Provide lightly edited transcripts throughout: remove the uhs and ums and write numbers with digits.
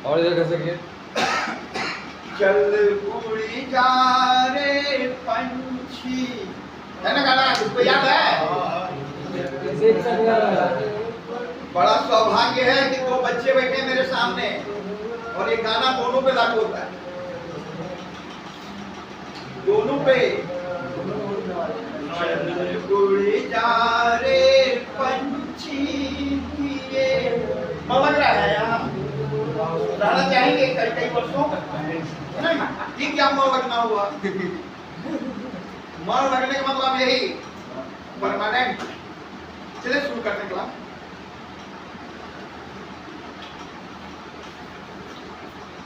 और इधर कर सकिए। चल उड़ी जा रे पंछी, है ना गाना, इसको याद है? बड़ा सौभाग्य है कि दो बच्चे बैठे मेरे सामने और ये गाना दोनों पे लागू होता है, दोनों पे। उड़ी जा रे पंछी ये समझ रहा है यहाँ रहना चाहेंगे कई कई वर्षों, ये क्या मन लगना हुआ? मन लगने का मतलब यही परमानेंट। चलिए शुरू करने के बाद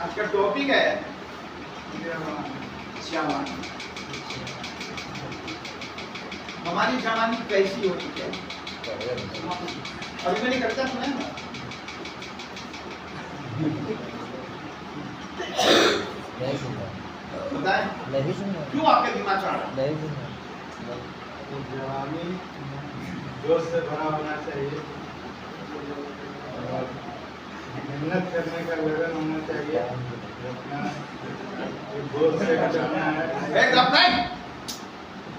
आज का टॉपिक है जवानी। हमारी जवानी कैसी होनी चाहिए? अभी मैंने कविता सुना है ना, बताएं क्यों आपके दिमाग चढ़ रहा है? जवानी जोश से भरा होना चाहिए और मेहनत करने का लगन होना चाहिए, अपना गोल से जाना है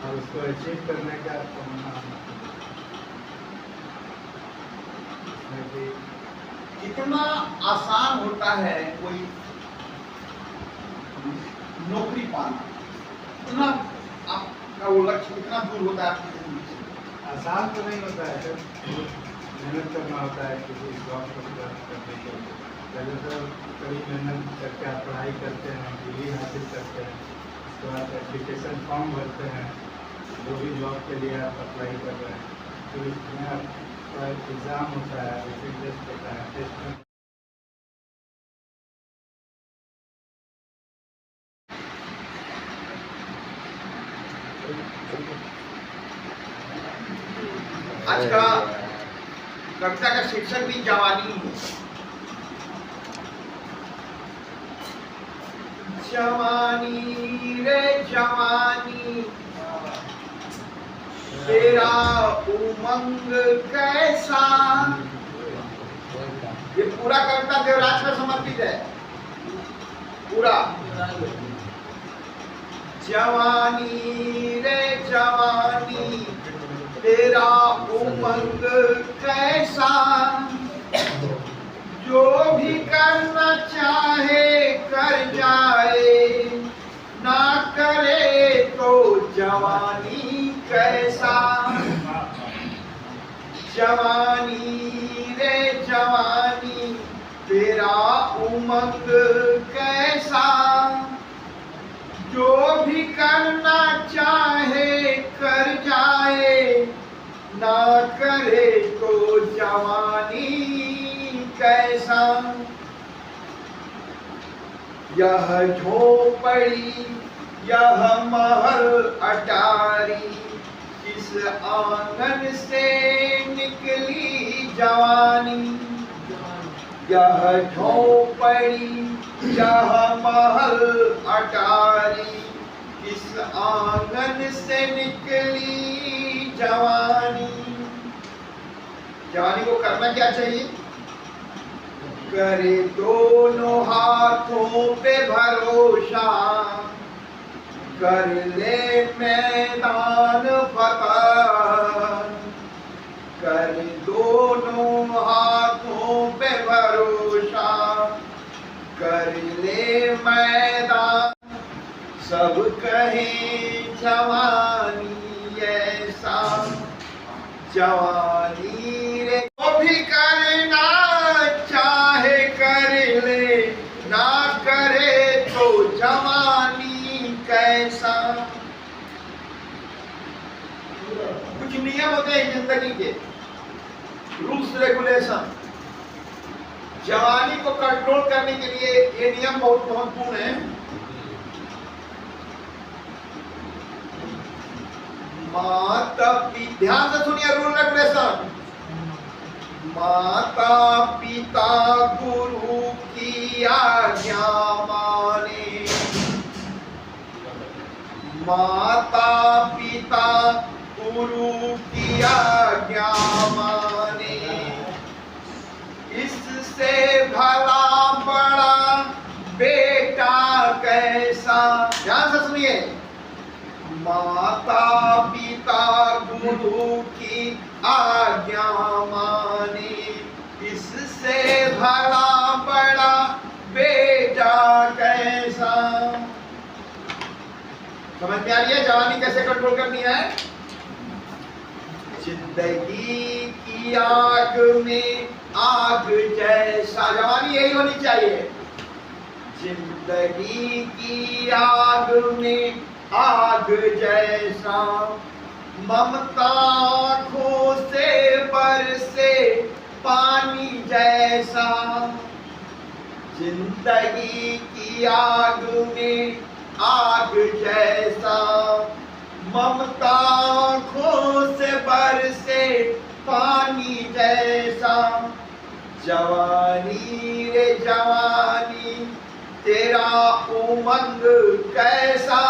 और उसको अचीव करने का तमन्ना होना चाहिए। कितना आसान होता है कोई नौकरी पाना, इतना आपका वो लक्ष्य कितना दूर होता है आपकी जिंदगी से? आसान तो नहीं होता है, मेहनत करना होता है किसी जॉब को प्राप्त करने के लिए। पहले तो कड़ी मेहनत करके आप पढ़ाई करते हैं, डिग्री हासिल करते हैं, उसके बाद एप्लीकेशन फॉर्म भरते हैं, जो भी जॉब के लिए आप अप्लाई कर रहे हैं, फिर उसमें आपका एग्ज़ाम होता है, रिटन टेस्ट होता है, टेस्ट में आज का कविता का शीर्षक भी जवानी है। जवानी रे जवानी तेरा उमंग कैसा। ये पूरा कविता देवराज पर समर्पित है, पूरा। जवानी रे जवानी तेरा उमंग कैसा, जो भी करना चाहे कर जाए, ना करे तो जवानी कैसा। जवानी रे जवानी तेरा उमंग कैसा, जो भी करना चाहे कर जाए, ना करे तो जवानी कैसा। यह झोपड़ी यह महल अटारी, किस आंगन से निकली जवानी। यह झोपड़ी यह महल अटारी, किस आंगन से निकली जवानी। जवानी को करना क्या चाहिए? करे दोनों हाथों पे भरोसा, कर ले मैदान फतह। कर दोनों हाथों पे भरोसा, कर ले मैदान। सब कहें जवानी ऐसा, जवानी रे वो भी करना चाहे कर ले, ना करे तो जवानी कैसा। कुछ नियम होते हैं जिंदगी के, रूल्स रेगुलेशन। जवानी को कंट्रोल करने के लिए ये नियम बहुत महत्वपूर्ण है। माता पिता, ध्यान से सुनिए रूल रेगुलेशन। माता पिता गुरु की आज्ञा माने, माता पिता गुरु की आज्ञा माने, इससे भला बड़ा माता पिता गुरु की आज्ञा माने, इससे भला बड़ा बेटा कैसा। समझ में आ रही है जवानी कैसे कंट्रोल करनी है? जिंदगी की आग में आग जैसा, जवानी यही होनी चाहिए। जिंदगी की आग में आग जैसा, ममता आँखों से बरसे पानी जैसा। जिंदगी की आग में आग जैसा, ममता आँखों से बरसे पानी जैसा। जवानी रे जवानी तेरा उमंग कैसा,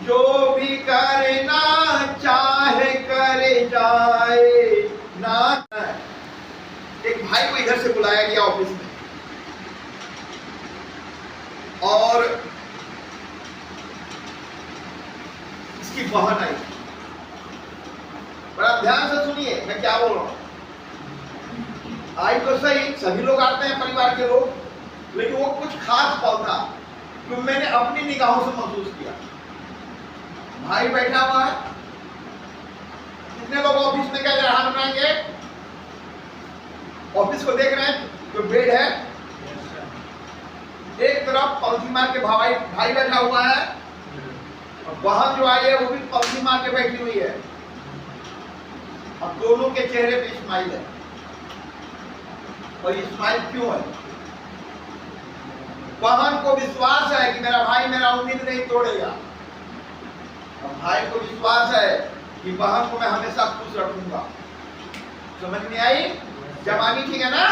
जो भी करना चाहे करे जाए ना। एक भाई को इधर से बुलाया गया ऑफिस में, और इसकी बहन आई। बड़ा ध्यान से सुनिए मैं क्या बोल रहा हूं। आई तो सही, सभी लोग आते हैं परिवार के लोग, लेकिन वो कुछ खास पल था जो मैंने अपनी निगाहों से महसूस किया। भाई बैठा हुआ है, कितने लोग ऑफिस में क्या हाथ बनाएंगे? ऑफिस को देख रहे हैं, जो बेड है एक तरफ पंखी मार के भाई बैठा हुआ है, और बहन जो आई है वो भी पंखी मार के बैठी हुई है। अब दोनों के चेहरे पे स्माइल है, और ये स्माइल क्यों है? बहन को विश्वास है कि मेरा भाई मेरा उम्मीद नहीं तोड़ेगा, और भाई को विश्वास है कि बहन को मैं हमेशा खुश रखूंगा। समझ में आई? जवानी ठीक है ना?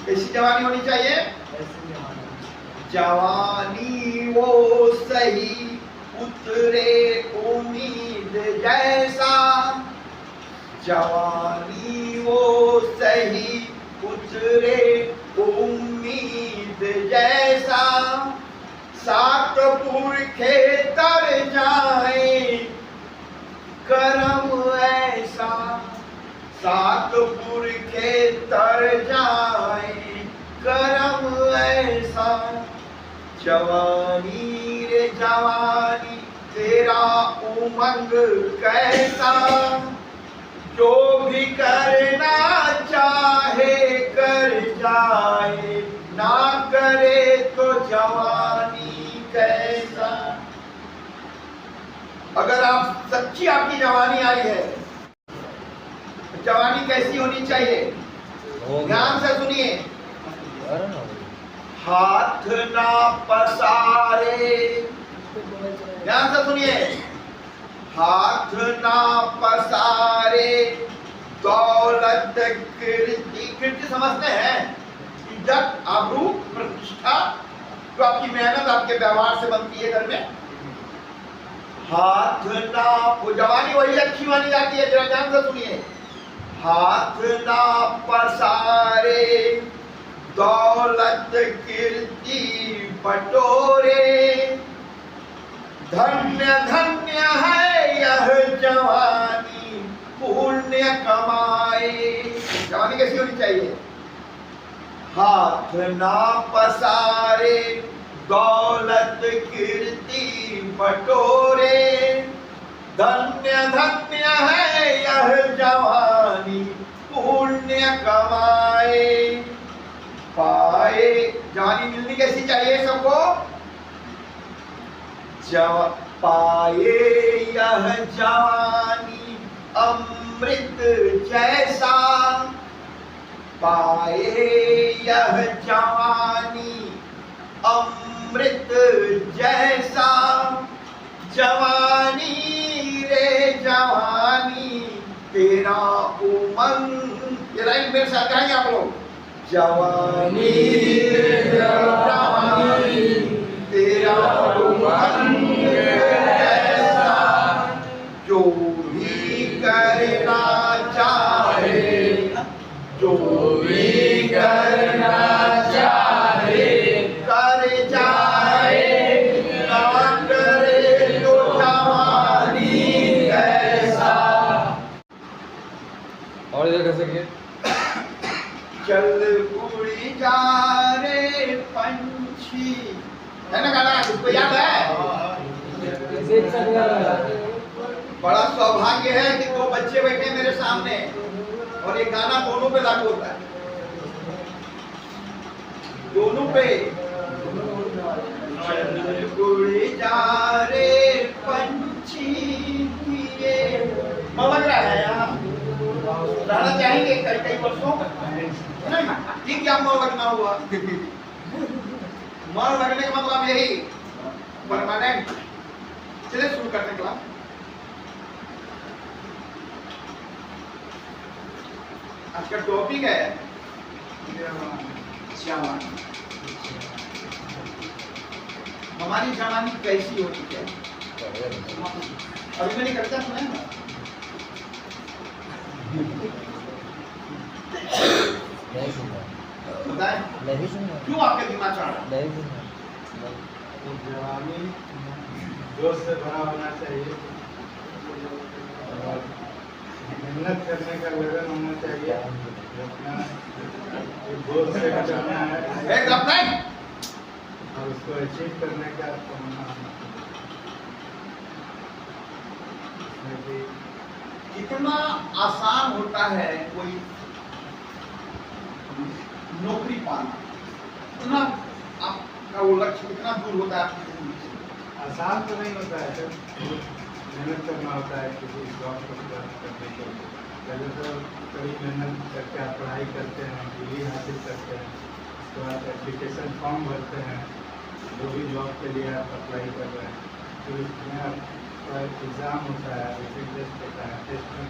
कैसी जवानी होनी चाहिए? जवानी वो सही उतरे उम्मीद जैसा, जवानी वो सही उतरे उम्मीद जैसा। सात पुरखे तर जाए करम ऐसा, सात पुरखे तर जाए करम ऐसा। जवानी रे जवानी तेरा उमंग कैसा, जो भी करना चाहे कर जाए, ना करे तो जवानी कैसा। अगर आप सच्ची आपकी जवानी आई है, जवानी कैसी होनी चाहिए? ध्यान से सुनिए। हाथ ना पसारे, ध्यान से सुनिए। हाथ ना पसारे दौलत कीर्ति, कीर्ति समझते हैं? इज्जत, आबरू, प्रतिष्ठा, जो आपकी मेहनत आपके व्यवहार से बनती है घर में। हाथ ना, वो जवानी वही अच्छी मानी जाती है, जरा ध्यान से सुनिए। हाथ ना पसारे दौलत कीर्ति बटोरे, धन्य धन्य है यह जवानी पुण्य कमाए। जवानी कैसी होनी चाहिए? हाथ ना पसारे दौलत कीर्ति बटोरे, धन्य धन्य है यह जवानी पुण्य कमाए। पाए, जवानी मिलनी कैसी चाहिए सबको? पाए यह जवानी अमृत जैसा, पाए यह जवानी अमृत जैसा। जवानी रे जवानी तेरा उमंग, ये लाइन मेरे साथ गाएंगे आप लोग। जवानी रे जवानी तेरा उमंग जैसा, जो भी करना चाहे, जो भी करना चाहे कर जाए, ना करे चल उड़ी जा रे पंछी, है ना गाना, इसको याद है? बड़ा सौभाग्य है कि दो बच्चे बैठे मेरे सामने और ये गाना दोनों पे लागू होता है, दोनों पे। चल उड़ी जा रे पंछी किए, मन लग रहा है यहाँ रहना चाहेंगे कई कई वर्षों, है ना? ये क्या मन लगना हुआ? मन लगने का मतलब यही परमानेंट। चलिए शुरू करने के बाद आज का टॉपिक है जवानी। हमारी जवानी कैसी होती है? अभी मैंने कविता सुना है ना? बताएं क्यों आपके दिमाग चढ़ रहा है? जवानी जोश से भरा होना चाहिए और मेहनत करने का लगन होना चाहिए, अपना गोल से करना है और उसको अचीव करने का तमन्ना होना चाहिए। कितना आसान होता है कोई नौकरी पाना, इतना आपका वो लक्ष्य कितना दूर होता है आपकी जिंदगी से? आसान तो नहीं होता है सर, मेहनत करना होता है किसी जॉब को प्राप्त करने के लिए। पहले तो कड़ी मेहनत करके आप पढ़ाई करते हैं, डिग्री हासिल करते हैं, उसके बाद एप्लीकेशन फॉर्म भरते हैं, जो भी जॉब के लिए आप अप्लाई कर रहे हैं, फिर उसमें आपका एग्ज़ाम होता है, रिटन टेस्ट होता है, टेस्ट में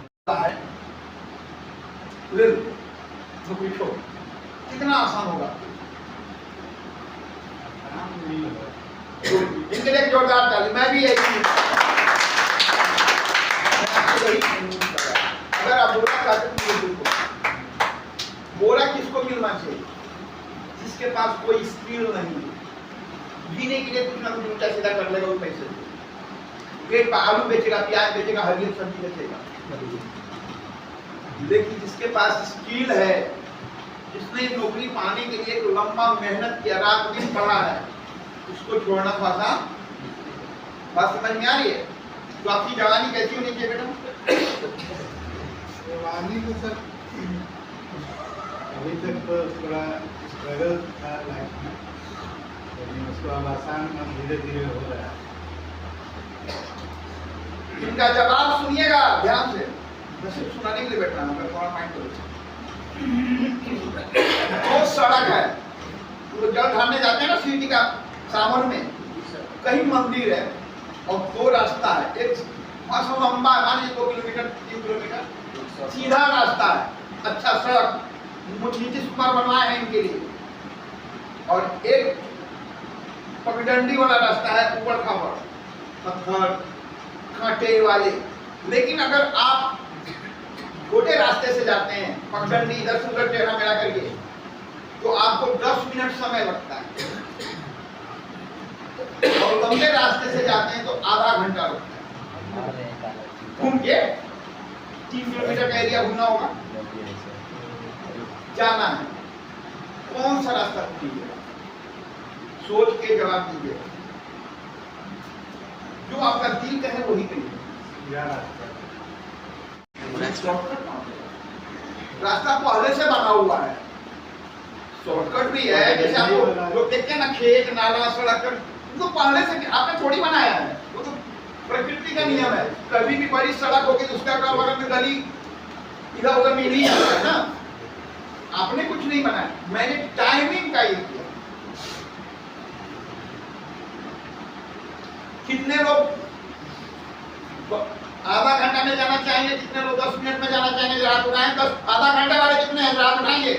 नौकरी छोड़, कितना आसान होगा? आराम नहीं होगा। इनके लिए जोरदार ताली। मैं भी यही अगर आप बोला चाहते हैं, बोला किसको मिलना चाहिए? जिसके पास कोई स्किल नहीं, जीने के लिए कुछ ना कुछ ऊंचा सीधा कर लेगा, वो पैसे पेट पर आलू बेचेगा, प्याज बेचेगा, हरी सब्जी बेचेगा। लेकिन जिसके पास स्किल है, जिसने नौकरी पाने के लिए एक लंबा मेहनत किया, रात दिन पढ़ा है, उसको छोड़ना तो आसान। बात समझ में आ रही है? तो आपकी जवानी कैसी होनी चाहिए बेटा? जवानी तो सर अभी तक तो थोड़ा स्ट्रगल था लाइफ में, लेकिन उसको अब आसान धीरे धीरे हो रहा है। इनका जवाब सुनिएगा ध्यान से, मैं सिर्फ सुनाने के लिए बैठ रहा हूँ, थोड़ा माइंड करो। वो सड़क है, तो जल ढालने जाते हैं ना सिटी का सावन में, कहीं मंदिर है और दो रास्ता है, एक लंबा है, मान लीजिए 2 किलोमीटर 3 किलोमीटर सीधा रास्ता है, अच्छा सड़क नीतीश कुमार बनवाए हैं इनके लिए, और एक पगडंडी वाला रास्ता है, ऊबड़ खाबड़ पत्थर कांटे वाले। लेकिन अगर आप छोटे रास्ते से जाते हैं, पगडंडी इधर से उधर टेढ़ा मेढ़ा करके, तो आपको 10 मिनट समय लगता है, और लंबे रास्ते से जाते हैं तो आधा घंटा लगता है। घूम के 3 किलोमीटर का एरिया घूमना होगा, जाना है। कौन सा रास्ता कीजिएगा? सोच के जवाब दीजिए, जो आपका दिल कहे वही करिए। रास्ता पहले से बना हुआ है, शॉर्टकट भी है। जैसे आपको लोग देखते हैं ना, खेत नाला सड़क, तो पहले से आपने थोड़ी बनाया है, वो तो प्रकृति का नियम है। कभी भी बड़ी सड़क होगी तो उसका क्या बगल में गली इधर उधर मिल ही जाता है ना। आपने कुछ नहीं बनाया, मैंने टाइमिंग का ये किया। कितने लोग आधा घंटा में जाना चाहेंगे, कितने लोग 10 मिनट में जाना चाहेंगे? रात उठाएं। 10 आधा घंटे वाले कितने हैं? रात उठाएंगे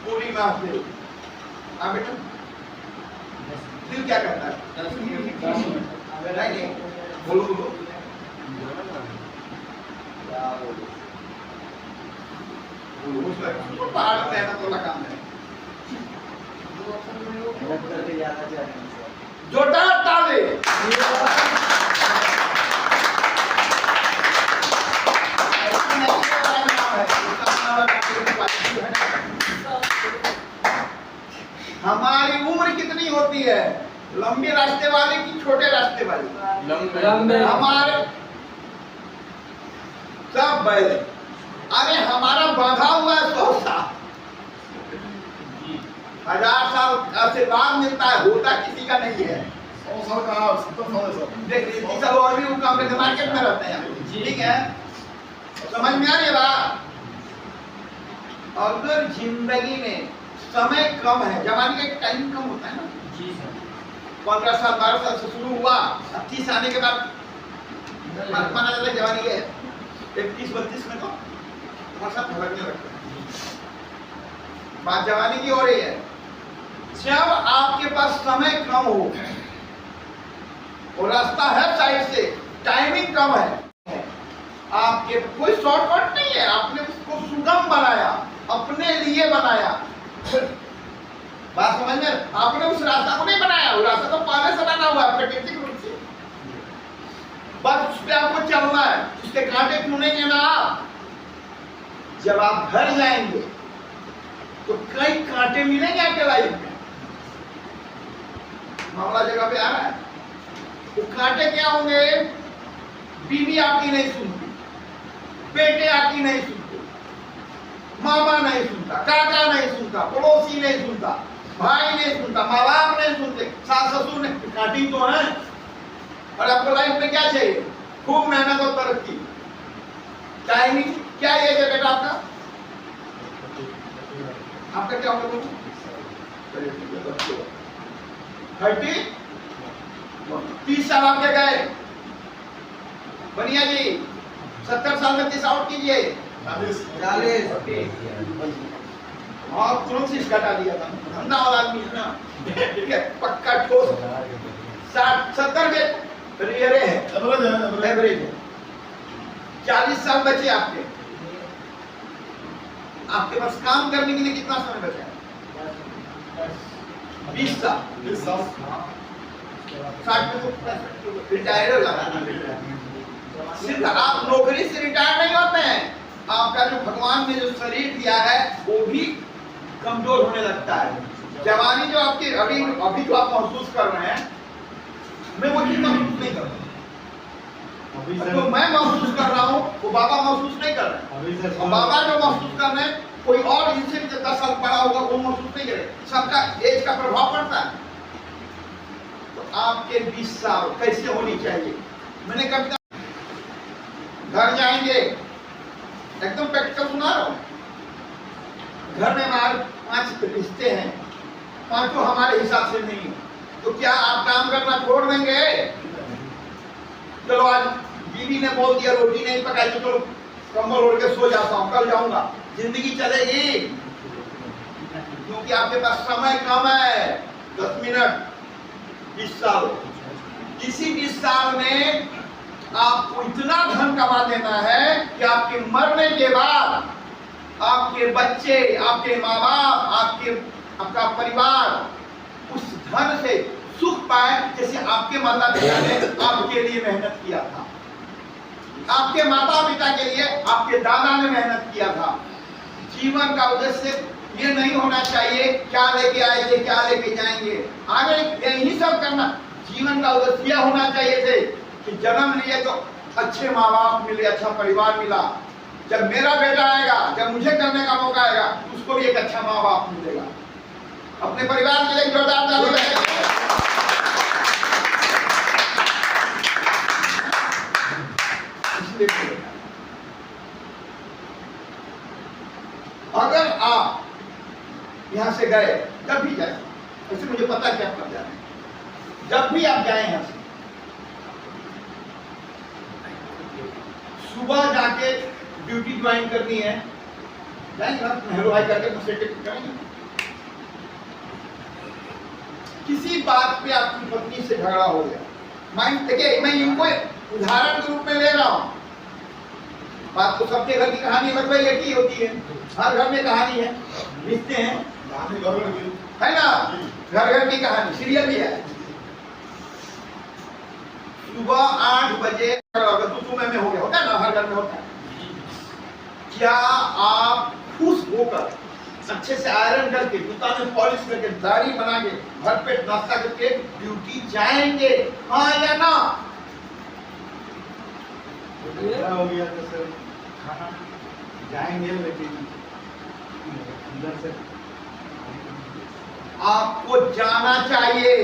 पूरी माफ दे। हाँ बेटा, दिल क्या करता है? 10 मिनट नहीं, बोलो बोलो पहाड़ में मेहनत वाला काम है। जोरदार ताली। लंबे रास्ते वाले कि छोटे रास्ते वाले? लंबे। हमारे सब बैल। अरे हमारा बांधा हुआ है 100 साल, 1000 साल से बाद मिलता है, होता किसी का नहीं है। 100 साल का 70 साल है सब। देखिए सब और भी काम करके मार्केट में रहते हैं, ठीक है, समझ में आ रही है बात? अगर जिंदगी में समय कम है, जवानी का एक टाइम कम होता है ना, 15 साल 12 साल से शुरू हुआ, 30 आने के बाद माना जाता है जवानी है, 31-32 में तो थोड़ा सा भड़कने लगता है। बात जवानी की हो रही है। जब आपके पास समय कम हो और रास्ता है साइड से, टाइमिंग कम है, आपके कोई शॉर्टकट नहीं है, आपने उसको सुगम बनाया, अपने लिए बनाया। बात समझ में? आपने उस रास्ता को नहीं बनाया, वो रास्ता तो पहले से बना हुआ है प्राकृतिक रूप से, बस उस पे आपको चलना है। उसके कांटे चुनेंगे ना आप। जब आप घर जाएंगे तो कई कांटे मिलेंगे आपके लाइफ में। मामला जगह पे आ रहा है। वो कांटे क्या होंगे? बीवी आपकी नहीं सुनती, बेटे आपकी नहीं सुनते, मामा नहीं सुनता, काका नहीं सुनता, पड़ोसी नहीं सुनता, भाई नहीं सुनता, माँ बाप नहीं सुनते, सास ससुर नहीं। काटी तो है। और आपको लाइफ में क्या चाहिए? खूब मेहनत और तरक्की। टाइमिंग क्या एज है बेटा आपका? आपका क्या होगा? 30 साल आपके गए। बनिया जी 70 साल में 30 आउट कीजिए। 40 और तुरंत से इसका हटा दिया था। धंधा वाला आदमी है ना, ठीक है, पक्का ठोस। 60-70 में रियरे है, एवरेज है। 40 साल बचे आपके। आपके पास काम करने के लिए कितना समय बचा है? 20 साल। 60 में तो रिटायर हो जाता है। सिर्फ आप नौकरी से रिटायर नहीं होते हैं, आपका जो भगवान ने जो शरीर दिया है वो भी कमजोर होने लगता है। जवानी जो आपकी अभी जो आप महसूस कर रहे हैं, मैं वो चीज महसूस नहीं कर रहा। जो मैं महसूस कर रहा हूँ वो बाबा महसूस नहीं कर रहे। और बाबा जो महसूस कर रहे हैं, कोई और इनसे 10 साल बड़ा होगा वो महसूस नहीं करे। सबका एज का प्रभाव पड़ता है। तो आपके 20 साल कैसे होनी चाहिए? मैंने कविता घर जाएंगे, एकदम प्रैक्टिकल सुना रहा हूँ। घर में हमारे 5 रिश्ते हैं, 5 हमारे हिसाब से नहीं है, तो क्या आप काम करना छोड़ देंगे? चलो आज बीवी ने बोल दिया रोटी नहीं पकाई तो चलो कंबल ओढ़ के सो जाता हूँ, कल जाऊंगा। जिंदगी चलेगी? क्योंकि आपके पास समय कम है। 10 मिनट 20 साल। इसी 20 साल में आपको इतना धन कमा देना है कि आपके मरने के बाद आपके बच्चे, आपके माँ बाप, आपका परिवार उस धन से सुख पाए, जैसे आपके माता पिता ने आपके लिए मेहनत किया था। आपके माता पिता के लिए आपके दादा ने मेहनत किया था। जीवन का उद्देश्य ये नहीं होना चाहिए क्या लेके आए थे, क्या लेके जाएंगे, आगे यही सब करना। जीवन का उद्देश्य यह होना चाहिए थे कि जन्म लिए तो अच्छे माँ बाप मिले, अच्छा परिवार मिला। जब मेरा बेटा आएगा, जब मुझे करने का मौका आएगा, उसको भी एक अच्छा माँ बाप मिलेगा। अपने परिवार के लिए जोरदार ताली बजाइए। अगर आप यहां से गए, जब भी जाए, वैसे मुझे पता है कि आप कब जा रहे हैं, जब भी आप जाए यहां से, सुबह जाके ड्यूटी ज्वाइन करनी है, जाएंगे ना, नेहरू भाई करके करेंगे। किसी बात पे आपकी पत्नी से झगड़ा हो गया, माइंड देखिए, मैं इनको उदाहरण के रूप में ले रहा हूं। बात तो सबके घर की कहानी लगभग एक ही होती है, हर घर में कहानी है, लिखते हैं, है ना, घर घर की कहानी, सीरियल भी है। सुबह 8 बजे सुबह में हो गया, होता है ना, हर घर में होता है। क्या आप खुश होकर अच्छे से आयरन करके, जूता में पॉलिश करके, दाढ़ी बना के, भरपेट नाश्ता करके ड्यूटी जाएंगे, हाँ या ना? ऐसा हो गया तो सर खाना जाएंगे लेकिन अंदर से आपको जाना चाहिए।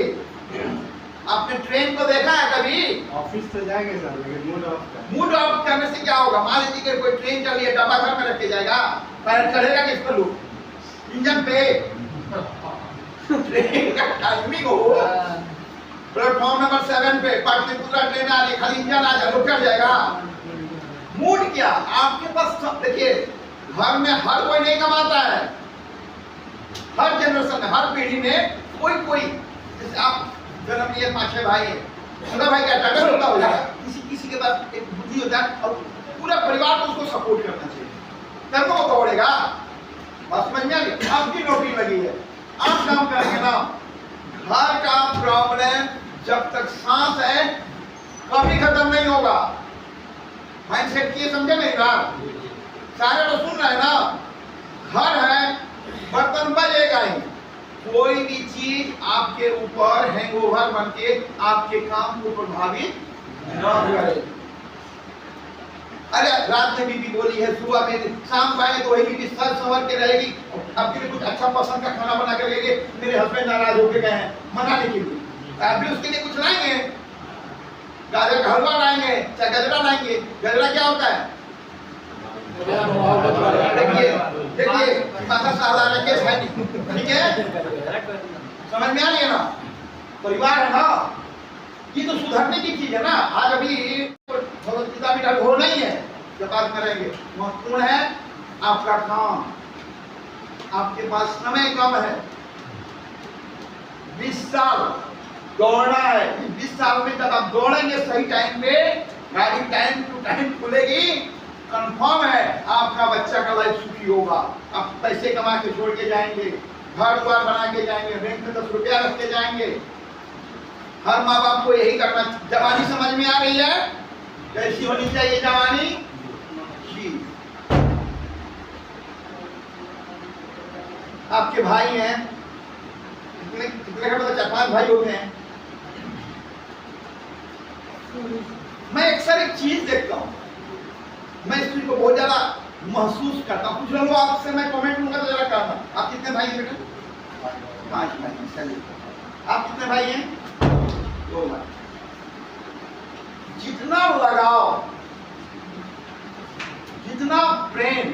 आपने ट्रेन को देखा है कभी? ऑफिस तो जाएंगे सर लेकिन मूड ऑफ कर मूड ऑफ करने से क्या होगा? मान लीजिए कि कोई ट्रेन चल रही है, डब्बा घर में रख के जाएगा, पैर चढ़ेगा किस पर? लोग इंजन पे। ट्रेन का टाइमिंग हो, प्लेटफॉर्म नंबर 7 पे पाटलिपुत्रा ट्रेन आ रही है, खाली इंजन आ जाए, रुक जाएगा। मूड क्या? आपके पास सब, देखिए घर में हर कोई नहीं कमाता है, हर जनरेशन में, हर पीढ़ी में कोई कोई, जैसे आप जन्म लिए 5-6 भाई हैं, छोटा भाई क्या टाटा छोटा हो जाएगा, किसी के पास एक बुद्धि होता है और पूरा परिवार को उसको सपोर्ट करना चाहिए, तब वो दौड़ेगा। बस समझ में आ गई? आपकी नौकरी लगी है, आप काम करेंगे ना। घर का प्रॉब्लम जब तक सांस है कभी खत्म नहीं होगा। माइंडसेट किए, समझे नहीं ना? सारे लोग सुन रहे हैं ना? घर है, बर्तन बजेगा ही, कोई भी चीज आपके ऊपर हैंगओवर बन के आपके काम को प्रभावित न करे। अरे रात में बीबी बोली है, सुबह में, शाम को आएंगे तो वही बीबी सज संवर के रहेगी, आपके लिए कुछ अच्छा पसंद का खाना बना कर लेंगे, मेरे हस्बैंड नाराज होके गए हैं मनाने के लिए, आप भी उसके लिए कुछ लाएंगे, गाजर का हलवा लाएंगे, चाहे गजरा लाएंगे। गजरा क्या होता है? देखिए माता साधारण केस है नहीं, ठीक है? समझ में आ रही है ना? परिवार है ना, ये तो सुधरने की चीज है ना। आज अभी भगवदगीता भी ढोल नहीं है, जब बात करेंगे महत्वपूर्ण है आपका काम, आपके पास समय कम है, 20 साल दौड़ना है। 20 साल में जब आप दौड़ेंगे सही टाइम पे, गाड़ी टाइम टू टाइम खुलेगी, कंफर्म है आपका बच्चा का लाइफ सुखी होगा। आप पैसे कमा के छोड़ के जाएंगे, घर द्वार बना के जाएंगे, बैंक में 10 रुपया रख के जाएंगे। हर माँ बाप को यही करना। जवानी समझ में आ रही है? कैसी होनी चाहिए जवानी? जी, आपके भाई हैं, कितने का पता? 4-5 भाई होते हैं। मैं अक्सर एक चीज देखता हूँ, मैं इस चीज को बहुत ज्यादा महसूस करता हूँ। कुछ लोग आपसे मैं कमेंट लूंगा तो जरा करना। आप कितने भाई हैं बेटा? 5 भाई। चलिए, आप कितने भाई हैं? 2 भाई। जितना लगाव, जितना प्रेम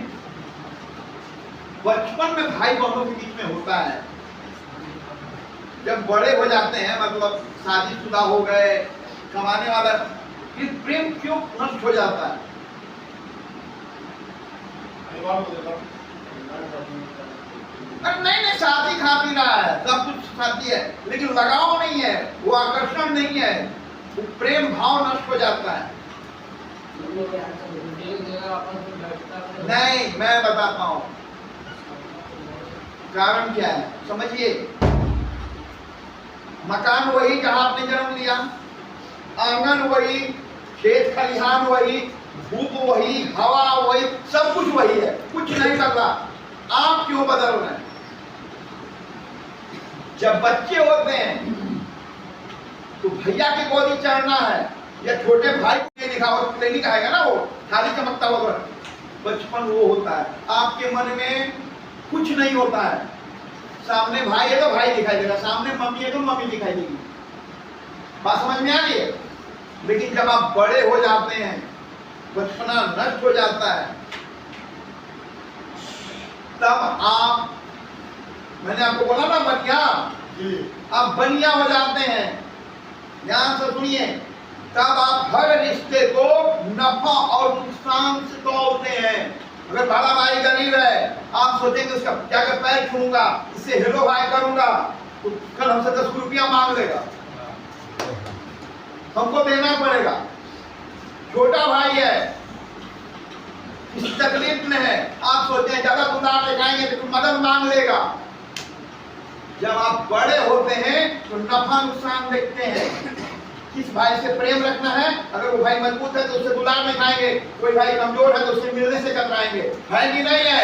बचपन में भाई बहनों के बीच में होता है, जब बड़े हो जाते हैं, मतलब शादीशुदा हो गए, कमाने वाला, ये प्रेम क्यों नष्ट हो जाता है? अरे नहीं, साथी खा पी रहा है, सब कुछ साथी है, लेकिन लगाव नहीं है, वो आकर्षण नहीं है, वो प्रेम भाव नष्ट हो जाता है। नहीं, मैं बताता हूं कारण क्या है, समझिए। मकान वही जहां आपने जन्म लिया, आंगन वही, खेत खलिहान वही, धूप वही, हवा वही, सब कुछ वही है, कुछ नहीं बदला। आप क्यों बदल रहे हैं? जब बच्चे होते हैं तो भैया की गोदी चढ़ना है या छोटे भाई को दिखाओ, नहीं कहेगा ना, वो खाली चमकता होगा। बचपन वो होता है, आपके मन में कुछ नहीं होता है। सामने भाई है तो भाई दिखाई देगा, सामने मम्मी है तो मम्मी दिखाई देगी। बात समझ में आ रही है? लेकिन जब आप बड़े हो जाते हैं, बचपना नष्ट हो जाता है, तब आप, मैंने आपको बोला ना बनिया, आप बनिया हो जाते हैं। ध्यान से सुनिए, तब आप हर रिश्ते को नफा और नुकसान से तोड़ते हैं। अगर बड़ा भाई गरीब है, आप सोचेंगे उसका क्या कर पैर छूंगा, इससे हेलो भाई करूंगा, तो कल हमसे 10 रुपया मांग लेगा, हमको देना पड़ेगा। छोटा भाई है, इस तकलीफ में है, आप सोचते हैं ज्यादा उधार दिखाएंगे तो मदद मांग लेगा। जब आप बड़े होते हैं तो नफा नुकसान देखते हैं, किस भाई से प्रेम रखना है। अगर वो भाई मजबूत है तो उससे दुलार में खाएंगे, कोई भाई कमजोर है तो उससे मिलने से कतराएंगे, है कि नहीं है?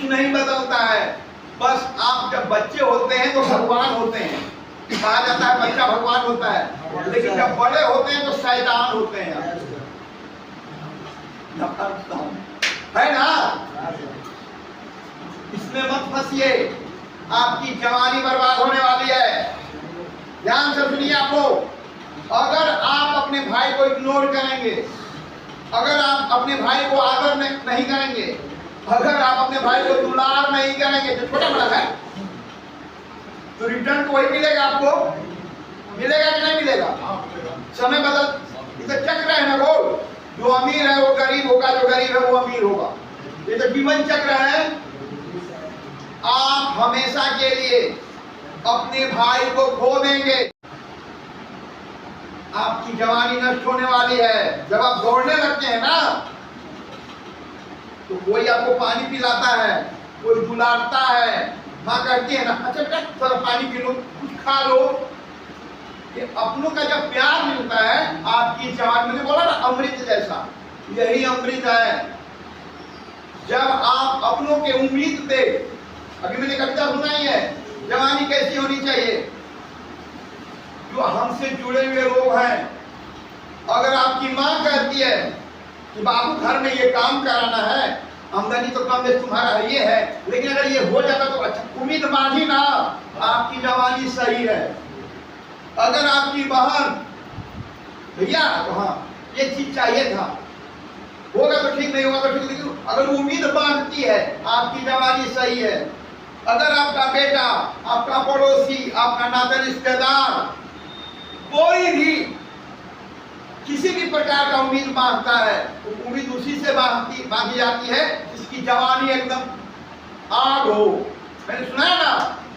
नहीं बदलता है। बस आप जब बच्चे होते हैं तो भगवान होते हैं, कहा जाता है बच्चा भगवान होता है, लेकिन जब बड़े होते हैं तो शैतान होते हैं। है ना? इसमें मत फंसिए, आपकी जवानी बर्बाद होने वाली है। ध्यान से सुनिए आप लोग, अगर आप अपने भाई को इग्नोर करेंगे, अगर आप अपने भाई को आदर नहीं करेंगे, अगर आप अपने भाई को दुलार नहीं करेंगे, जो छोटा बड़ा है, तो रिटर्न तो वही मिलेगा आपको। मिलेगा कि नहीं मिलेगा? समय बदल, इसे चक्र है ना वो, जो अमीर है वो गरीब होगा, जो गरीब है वो अमीर होगा। ये तो जीवन चक्र है। आप हमेशा के लिए अपने भाई को खो देंगे, आपकी जवानी नष्ट होने वाली है। जब आप दौड़ने लगते हैं ना, तो कोई आपको पानी पिलाता है, कोई दुलारता है, माँ कहती है ना अच्छा बेटा थोड़ा पानी पी लो, कुछ खा लो। ये अपनों का जब प्यार मिलता है, आपकी जवानी, मैंने बोला ना अमृत जैसा, यही अमृत है। जब आप अपनों के उम्मीद पे, अभी मैंने कविता सुनाई है, जवानी कैसी होनी चाहिए। जो हमसे जुड़े हुए लोग हैं, अगर आपकी माँ कहती है कि बाबू घर में ये काम कराना है, आमदनी तो कम बेश तुम्हारा ये है, लेकिन अगर ये हो जाता तो अच्छा, उम्मीद बांधी ना, आपकी जवानी सही है। अगर आपकी बहन भैया हाँ ये चीज चाहिए था, होगा तो ठीक, नहीं होगा तो ठीक, लेकिन अगर उम्मीद बांधती है, आपकी जवानी सही है। अगर आपका बेटा, आपका पड़ोसी, आपका नाता रिश्तेदार, कोई भी किसी भी प्रकार का उम्मीद बांधता है, तो उम्मीद उसी से बांधी जाती है जिसकी जवानी एकदम आग हो। मैंने सुना है ना,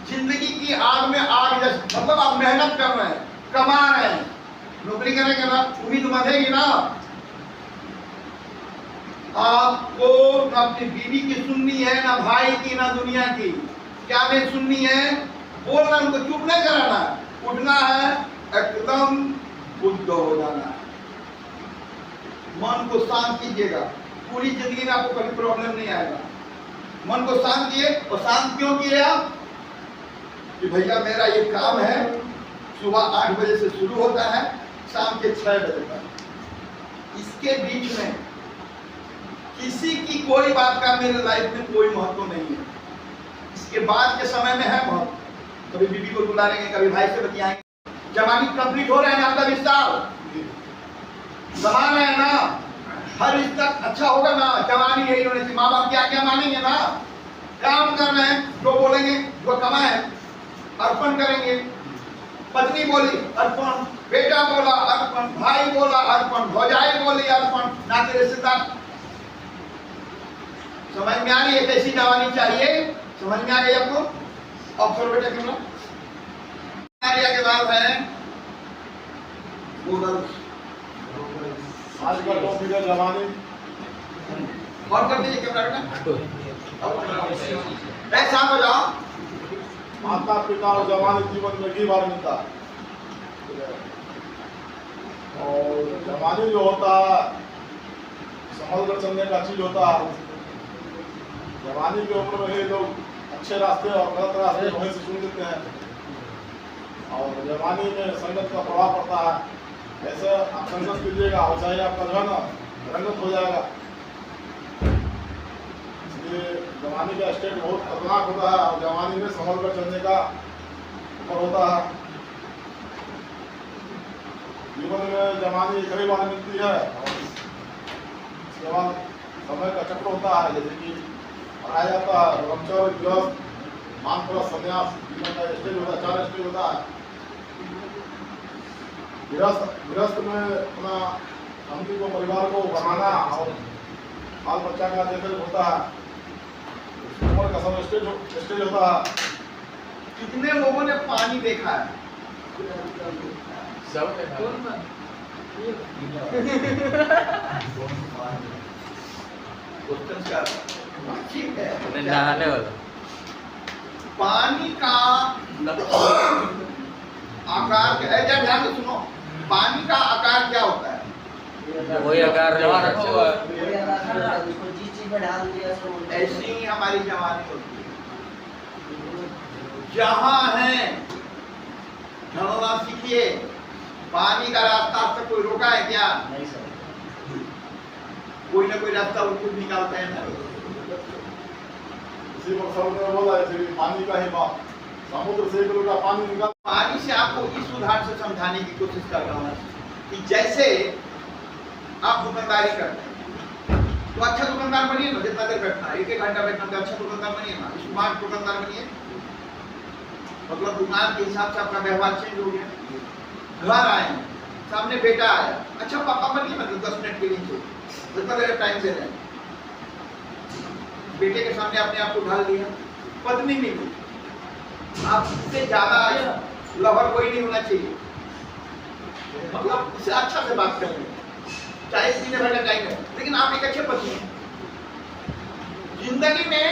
जिंदगी की आग में आग जैसे, मतलब आप मेहनत कर रहे हैं, कमा रहे हैं, नौकरी करेंगे ना, उम्मीद बंधेगी ना। आपको ना अपनी बीवी की सुननी है, ना भाई की, ना दुनिया की। क्या नहीं सुननी है? बोलना, उनको चुप नहीं कराना, उठना है, एकदम बुद्ध हो जाना है। मन को शांत कीजिएगा, पूरी जिंदगी में आपको कभी प्रॉब्लम नहीं आएगा। मन को शांत किए, और शांत क्यों किए आप? कि भैया मेरा ये काम है, सुबह 8 बजे से शुरू होता है, शाम के 6 बजे तक। इसके बीच में किसी की कोई बात का मेरे लाइफ में कोई महत्व नहीं है। इसके बाद के समय में है महत्व। कभी बीबी को बुला लेंगे, कभी भाई से बतियाएंगे। जवानी कंप्लीट हो रहा है ना, आपका 20 साल जमा रहे हैं ना, हर रिश्ता अच्छा होगा ना, जवानी यही होनी चाहिए। माँ बाप की आज्ञा मानेंगे ना, काम कर रहे हैं, जो बोलेंगे, जो कमाए अर्पण करेंगे। पत्नी बोली अर्पण, बेटा बोला अर्पण, भाई बोला अर्पण, भौजाई बोली अर्पण, नाते रिश्तेदार। समझ में आ रही है कैसी जवानी चाहिए? समझ में आ गई आपको? अब छोड़ बेटा क्यों के बाद है आज का टॉपिक है जवानी। और कर दीजिए कैमरा बेटा, शांत हो जाओ। माता पिता और जवानी जीवन में 2 बार मिलता है, और जवानी जो होता है संभल कर चलने का चीज होता है। जवानी की उम्र में ही लोग अच्छे रास्ते और गलत रास्ते वहीं से चुन लेते हैं, और जवानी में संगत का प्रभाव पड़ता है। ऐसे आप संगत कीजिएगा, और चाहे आपका जो है ना रंगत हो जाएगा। इसलिए जवानी का स्टेट बहुत खतरनाक होता है, और जवानी में संभल कर चलने का ऊपर होता है। जीवन में जवानी कई बार मिलती है, और इसके बाद समय का चक्र होता है। जैसे कि पढ़ाया जाता है ब्रह्मचर्य, गृहस्थ, मानपुरा, संन्यास, जीवन का स्टेज होता है, 4 स्टेज होता है। गृहस्थ में अपना फैमिली को, परिवार को बनाना और बाल बच्चा का देखरेख होता है। उम्र का समय स्टेज होता है। कितने लोगों ने पानी देखा है? सब ठीक है, नहाने वाला पानी का आकार क्या है? ध्यान से सुनो, पानी का आकार क्या होता है? वही आकार उसको जिस चीज में डाल दिया सब ऐसी ही हमारी जवानी होती है। जहां है ढलना सीखिए। पानी का रास्ता आज तक कोई रोका है क्या? नहीं सर। कोई ना कोई रास्ता वो खुद निकालते हैं ना। इसी पर सब ने बोला है कि पानी का ही बाप, समुद्र से 1 लोटा पानी निकाल। पानी से आपको इस उदाहरण से समझाने की कोशिश कर रहा हूं कि जैसे आप दुकानदारी करते हैं तो अच्छा दुकानदार बनिए ना। जितना देर बैठना, 1-1 घंटा बैठना तो अच्छा दुकानदार बनिए ना, स्मार्ट दुकानदार बनिए। मतलब दुकान के हिसाब से आपका व्यवहार चेंज हो गया। घर आए, सामने बेटा आया, अच्छा पापा बनिए मतलब 10 मिनट के लिए जितना देर टाइम दे रहे हैं। बेटे के सामने अपने आप को ढाल दिया। पत्नी मिली, आपसे ज्यादा लवर कोई नहीं होना चाहिए। मतलब उससे अच्छा से बात कर रहे हैं, चाहे पीने भर का टाइम है, लेकिन आप एक अच्छे पति हैं। जिंदगी में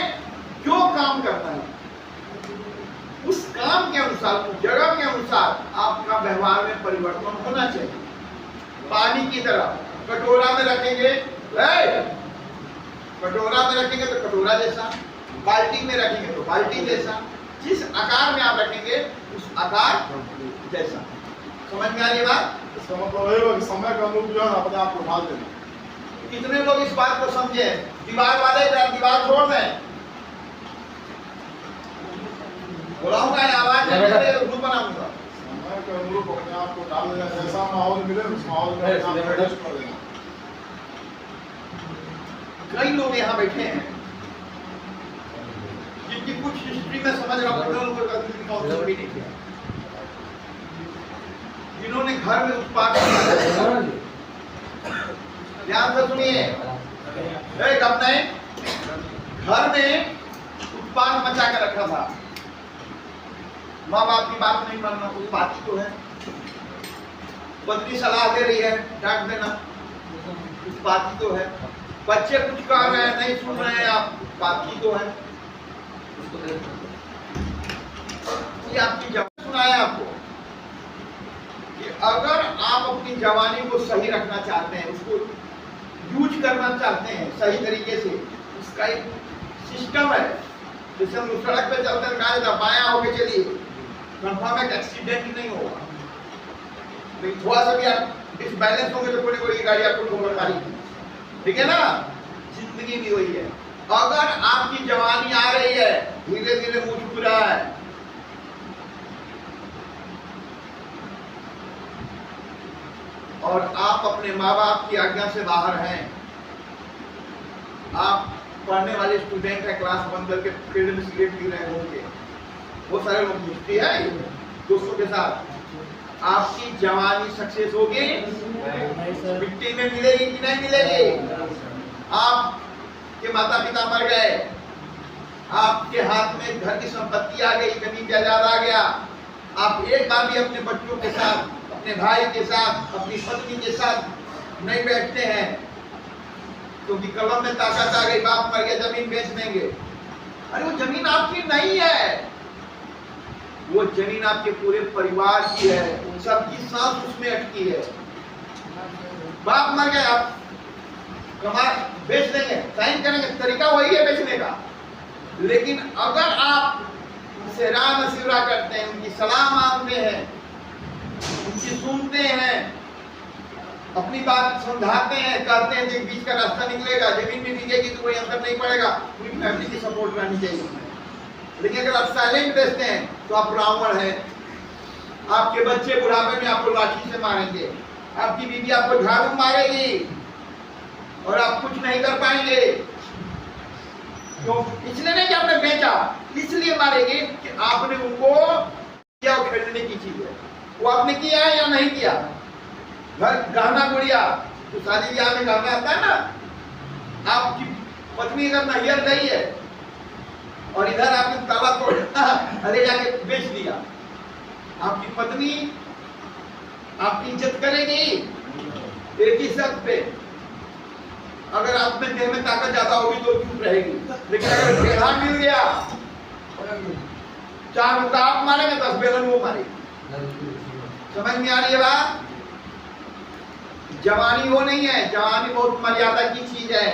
जो काम करना है उस काम के अनुसार, उस जगह के अनुसार आपका व्यवहार में परिवर्तन होना चाहिए। पानी की तरह कटोरा में रखेंगे, कटोरा में रखेंगे तो कटोरा जैसा, बाल्टी में रखेंगे तो बाल्टी जैसा, जिस आकार में आप रखेंगे उस आकार जैसा। समझ में आ रही बात? इसका मतलब है कि समय का अनुरूप जो है अपने आप को ढाल देना। कितने लोग इस बात को समझे? दीवार वाले दीवार छोड़ दें। बुलाऊंगा आवाज ग्रुप बनाऊंगा। समय के अनुरूप अपने आप को डाल देना। जैसा माहौल मिले उस माहौल में अपने आप को एडजस्ट कर देना। कई लोग यहाँ बैठे हैं जिनकी कुछ हिस्ट्री में समझ रहा हूँ भी नहीं किया, जिन्होंने घर में उत्पाद ध्यान से सुनिए, कब नहीं घर में उत्पाद मचा कर रखा था। माँ बाप की बात नहीं मानना, उत्पाद तो है। पत्नी सलाह दे रही है, डांट देना, उत्पाद तो है। बच्चे कुछ कह रहे हैं, नहीं सुन रहे हैं, आप बात की तो है। ये आपकी जवानी सुनाया आपको कि अगर आप अपनी जवानी को सही रखना चाहते हैं, उसको यूज करना चाहते हैं सही तरीके से, उसका एक सिस्टम है। जैसे हम सड़क पे चलते हैं, कहा जाता बायां होके चलिए, कंफर्म है एक्सीडेंट नहीं होगा। लेकिन थोड़ा सा भी आप डिसबैलेंस होंगे तो कोई कोई गाड़ी आपको ठोकर मारेगी, ठीक है ना? जिंदगी भी वही है। अगर आपकी जवानी आ रही है, धीरे धीरे मुंह छुप रहा है, और आप अपने माँ बाप की आज्ञा से बाहर हैं, आप पढ़ने वाले स्टूडेंट हैं, क्लास बंद करके फील्ड में सिगरेट पी रहे होंगे, वो सारे लोग हिस्ट्री है दोस्तों के साथ। आपकी जवानी सक्सेस होगी? मिट्टी में मिलेगी कि नहीं मिलेगी? आपके माता पिता मर गए, आपके हाथ में घर की संपत्ति आ गई, जमीन जायदाद आ गया, आप एक बार भी अपने बच्चों के साथ, अपने भाई के साथ, अपनी पत्नी के साथ नहीं बैठते हैं, क्योंकि कलम में ताकत आ गई, बाप मर गया, जमीन बेच देंगे। अरे वो जमीन आपकी नहीं है, वो जमीन आपके पूरे परिवार की है, सबकी सांस उसमें अटकी है। बाप मर गया, आप कमा बेच देंगे, साइन करेंगे, तरीका वही है बेचने का। लेकिन अगर आप उनसे राम मशविरा करते हैं, उनकी सलाह मानते हैं, उनकी सुनते हैं, अपनी बात समझाते हैं, कहते हैं कि बीच का रास्ता निकलेगा, जमीन भी बिकेगी तो कोई अंतर नहीं पड़ेगा, पूरी फैमिली की सपोर्ट रहनी चाहिए। लेकिन अगर आप साइलेंट बेचते हैं तो आप रावण हैं। आपके बच्चे बुढ़ापे में आपको लाठी से मारेंगे, आपकी बीवी आपको झाड़ू मारेगी और आप कुछ नहीं कर पाएंगे। क्यों? इसलिए नहीं कि आपने बेचा, इसलिए मारेगी कि आपने उनको क्या खरीदने की चीज है, वो आपने किया है या नहीं किया। घर गहना गुड़िया, तो शादी ब्याह में गहना आता है ना। आपकी पत्नी अगर नैहर गई है और इधर आपने ताला तोड़ अरे जाके बेच दिया, आपकी पत्नी आपकी इज्जत करेगी एक ही शर्त पे, अगर आप में देह में ताकत ज्यादा होगी तो चुप रहेगी। लेकिन अगर बेड़ा मिल गया, 4 मुक्का आप मारेंगे, 10 बेलन वो मारेगी। समझ में आ रही है बात? जवानी वो नहीं है, जवानी बहुत मर्यादा की चीज है।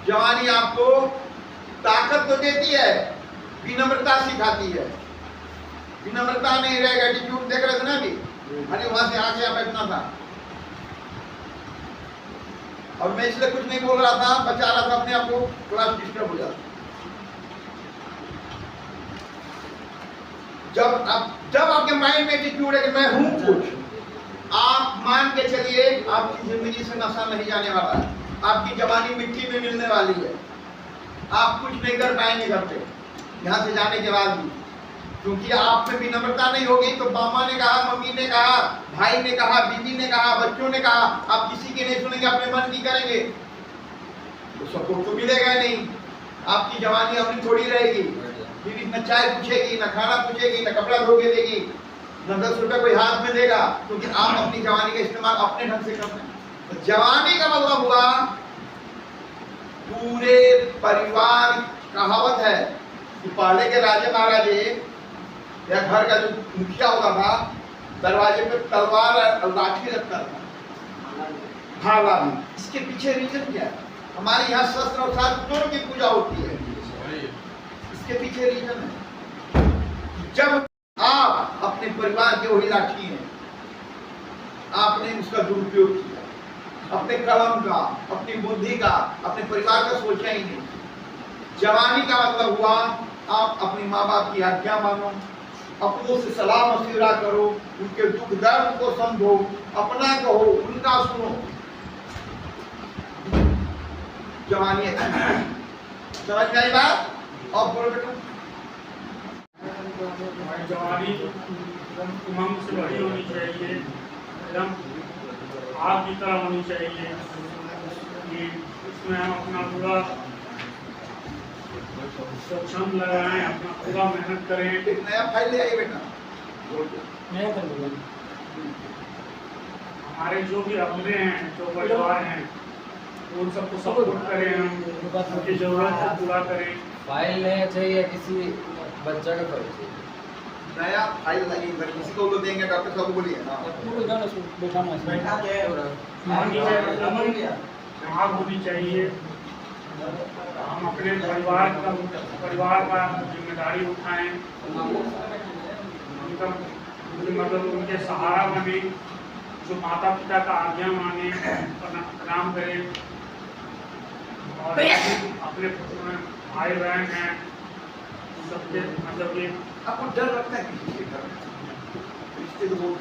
जवानी आपको ताकत तो देती है, विनम्रता सिखाती है। विनम्रता नहीं रहेगा, एटीट्यूड देख रहे थे ना अभी, अरे वहां से आके यहाँ बैठना था और मैं इसलिए कुछ नहीं बोल रहा था, बचा रहा था अपने आप को, क्लास डिस्टर्ब हो जाता। जब आपके माइंड में एटीट्यूड है कि मैं हूं कुछ, आप मान के चलिए आपकी जिंदगी से नशा नहीं जाने वाला है, आपकी जवानी मिट्टी में मिलने वाली है, आप कुछ नहीं कर पाएंगे घर पे यहाँ से जाने के बाद भी, क्योंकि आप में विनम्रता नहीं होगी। तो मामा ने कहा, मम्मी ने कहा, भाई ने कहा, बीवी ने कहा, बच्चों ने कहा, आप किसी के नहीं सुनेंगे, अपने मन की करेंगे तो सपोर्ट तो मिलेगा नहीं। आपकी जवानी अपनी थोड़ी रहेगी, बीवी न चाय पूछेगी, न खाना पूछेगी, न कपड़ा धो के देगी, न 10 रुपए कोई हाथ में देगा, क्योंकि आप अपनी जवानी का इस्तेमाल अपने ढंग से करते हैं। तो जवानी का मतलब हुआ पूरे परिवार। कहावत है कि पहले के राजे महाराजे या घर का जो मुखिया होता था, दरवाजे पे तलवार और लाठी रखता था, भाला भी। इसके पीछे रीजन क्या है? हमारे यहाँ शस्त्र और शास्त्र दोनों की पूजा होती है, इसके पीछे रीजन है। जब आप अपने परिवार के वही लाठी हैं, आपने उसका दुरुपयोग किया, अपने कलम का, अपनी बुद्धि का, अपने परिवार का सोचा ही नहीं। जवानी का मतलब हुआ आप अपने माँ बाप की आज्ञा मानो, अपनों से सलाह मशविरा करो, उनके दुख दर्द को समझो, अपना कहो, उनका सुनो। जवानी समझ में आई बात? और बोलो बेटा। जवानी एकदम उमंग से भरी होनी चाहिए, एकदम आग की तरह होनी चाहिए कि उसमें हम अपना पूरा स्वच्छंद लगाएं, अपना पूरा मेहनत करें। एक नया फाइल ले आइए बेटा। मैं कर लूँगा। हमारे जो भी अपने हैं, जो परिवार हैं, उन सबको सपोर्ट करें, हम उनकी जरूरत को पूरा करें। फाइल नहीं चाहिए, किसी बच्चा का फाइल चाहिए। नया फाइल लगी, किसी को वो देंगे, डॉक्टर साहब को बोलिए। हाँ। दिमाग होनी चाहिए। हम अपने परिवार का जिम्मेदारी उठाएं, उनका मतलब उनके सहारा बने, जो माता पिता का आज्ञा माने, प्रणाम करें, और अपने भाई बहन हैं सबके मतलब ये आपको डर लगता है किससे डर? रिश्ते तो बहुत,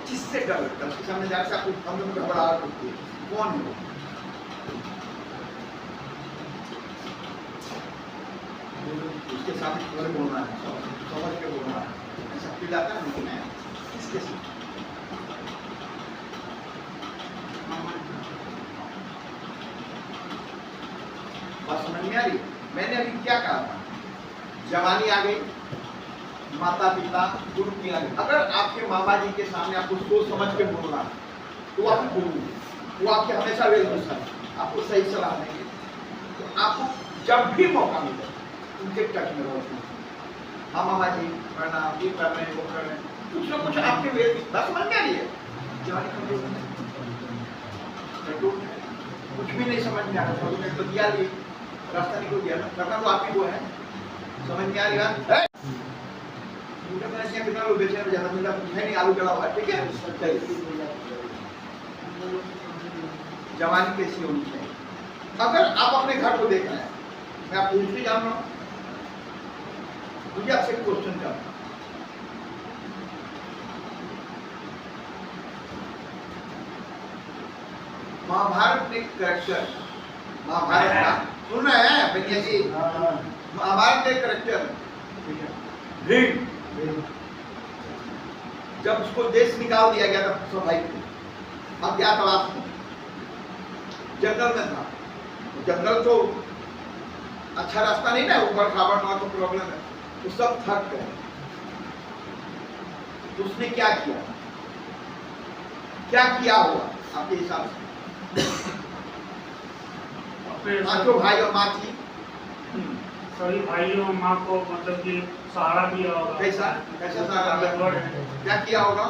किससे डर लगता है? उसके सामने जाने से आपको हम लोग घबराहट होती है। कौन है वो? उसके सामने थोड़े बोलना है, समझ के बोलना है, ऐसा फील आता है मुझे। किसके साथ? बात समझ में आ रही? मैंने अभी क्या कहा था? जवानी आ गई, माता पिता गुरु की आ गई। अगर आपके मामा जी के सामने आपको सोच समझ के बोलना है तो आप गुरु, वो आपके हमेशा वेल विशर, आपको सही सलाह देंगे। तो आपको जब भी मौका मिले उनके टच में रहो। हाँ मामा जी प्रणाम, ये कर रहे हैं, वो कर रहे हैं, कुछ ना कुछ आपके वेल बस समझ में आ रही है। जवानी कुछ भी नहीं समझ में आ रहा, तो दिया लिए रास्ता निकल गया ना, करना तो आप ही को है। समझ में आ रही बात? कितना लोग बेचने में ज्यादा मिला है नहीं, आलू गला हुआ, ठीक है। जवानी कैसी होनी चाहिए? अगर आप अपने घर को देख रहे हैं, मैं आप पूछते जान रहा हूं, मुझे आपसे क्वेश्चन करना, महाभारत में करेक्टर, महाभारत का सुन रहे हैं भैया जी? महाभारत के करेक्टर भीम, जब उसको देश निकाल दिया गया था सब भाई को, अब क्या तलाश में जंगल में था। जंगल तो अच्छा रास्ता नहीं ना, ऊपर खाबर ना तो प्रॉब्लम है, तो सब थक गए। तो उसने क्या किया? क्या किया होगा आपके हिसाब से? पांचों भाई और माँ थी, सभी भाइयों और माँ को मतलब कि सहारा दिया होगा। कैसा कैसा सहारा दिया? क्या किया होगा?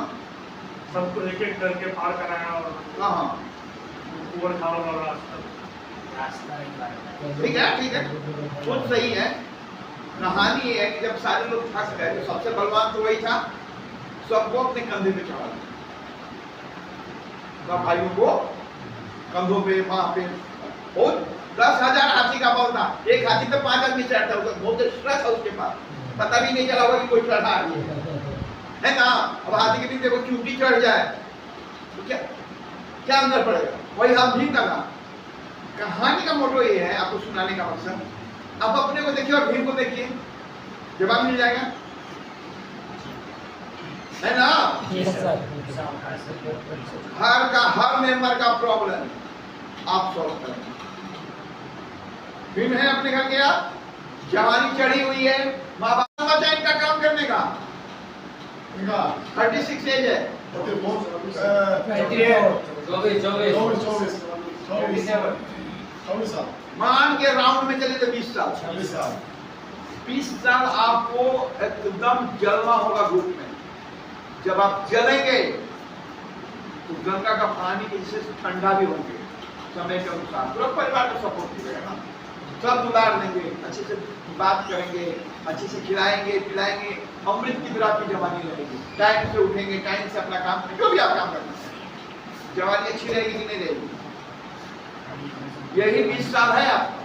सबको एक एक करके पार कराया होगा। हाँ हाँ, ऊपर खाओ वाला रास्ता। ठीक है कुछ सही है। कहानी ये है कि जब सारे लोग थक गए तो सबसे बलवान तो वही था, सबको अपने कंधे पे चढ़ा दिया, सब भाइयों को कंधों पे वहां पे। और 10,000 हाथी का बल था, एक हाथी पे 5 आदमी चढ़ता होगा, बहुत स्ट्रेस था उसके पास, पता भी नहीं चला होगा कि कोई चढ़ा है ना। अब हाथी के पीछे देखो चूटी चढ़ जाए तो क्या अंदर पड़ेगा, वही हम भीम का था। कहानी का मोटो ये है, आपको सुनाने का मकसद, अब अपने को देखिए और भीम को देखिए, जवाब मिल जाएगा, है ना। हर मेंबर का प्रॉब्लम आप सॉल्व करेंगे। भीम है अपने घर गया, जवानी चढ़ी हुई है, माँ बाप का इनका काम करने का, 36 एज है, 24 साल, मान के राउंड में चले तो 20 साल, 20 साल आपको एकदम जलना होगा ग्रुप में। जब आप जलेंगे तो गंगा का पानी के जैसे ठंडा भी होंगे, समय के अनुसार पूरा परिवार को सपोर्ट करेगा ना, सब दुलार देंगे, अच्छे से बात करेंगे, अच्छे से खिलाएंगे पिलाएंगे, अमृत की तरह की जवानी रहेगी, टाइम से उठेंगे, टाइम से अपना काम, जो भी आप काम करना है, जवानी अच्छी रहेगी कि नहीं रहेगी। यही 20 साल है आपका,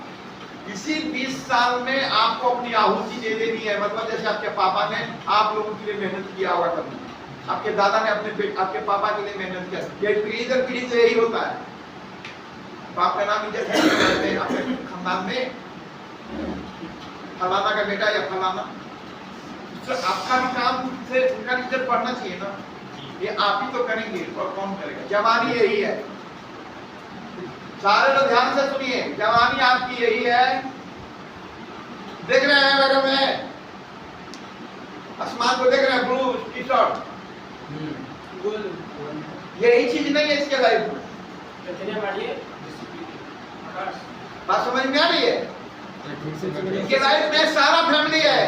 इसी 20 साल में आपको अपनी आहुति दे देनी है। मतलब जैसे आपके पापा ने आप लोगों के लिए मेहनत किया होगा कभी, आपके दादा ने आपके पापा के लिए मेहनत किया, यही पीढ़ी दर पीढ़ी से यही होता है। बाप का नाम इज्जत है आपके खानदान में, फलाना का बेटा या फलाना, तो आपका भी काम से उनका इज्जत बढ़ना चाहिए ना, ये आप ही तो करेंगे और कौन करेगा। जवानी यही है, सारे लोग ध्यान से सुनिए, जवानी आपकी यही है। देख रहे हैं मैडम में आसमान को देख रहे हैं, ब्लू टी शर्ट, यही चीज नहीं है इसके लाइफ में, बात समझ में आ रही है। इनके लाइफ में सारा फैमिली है।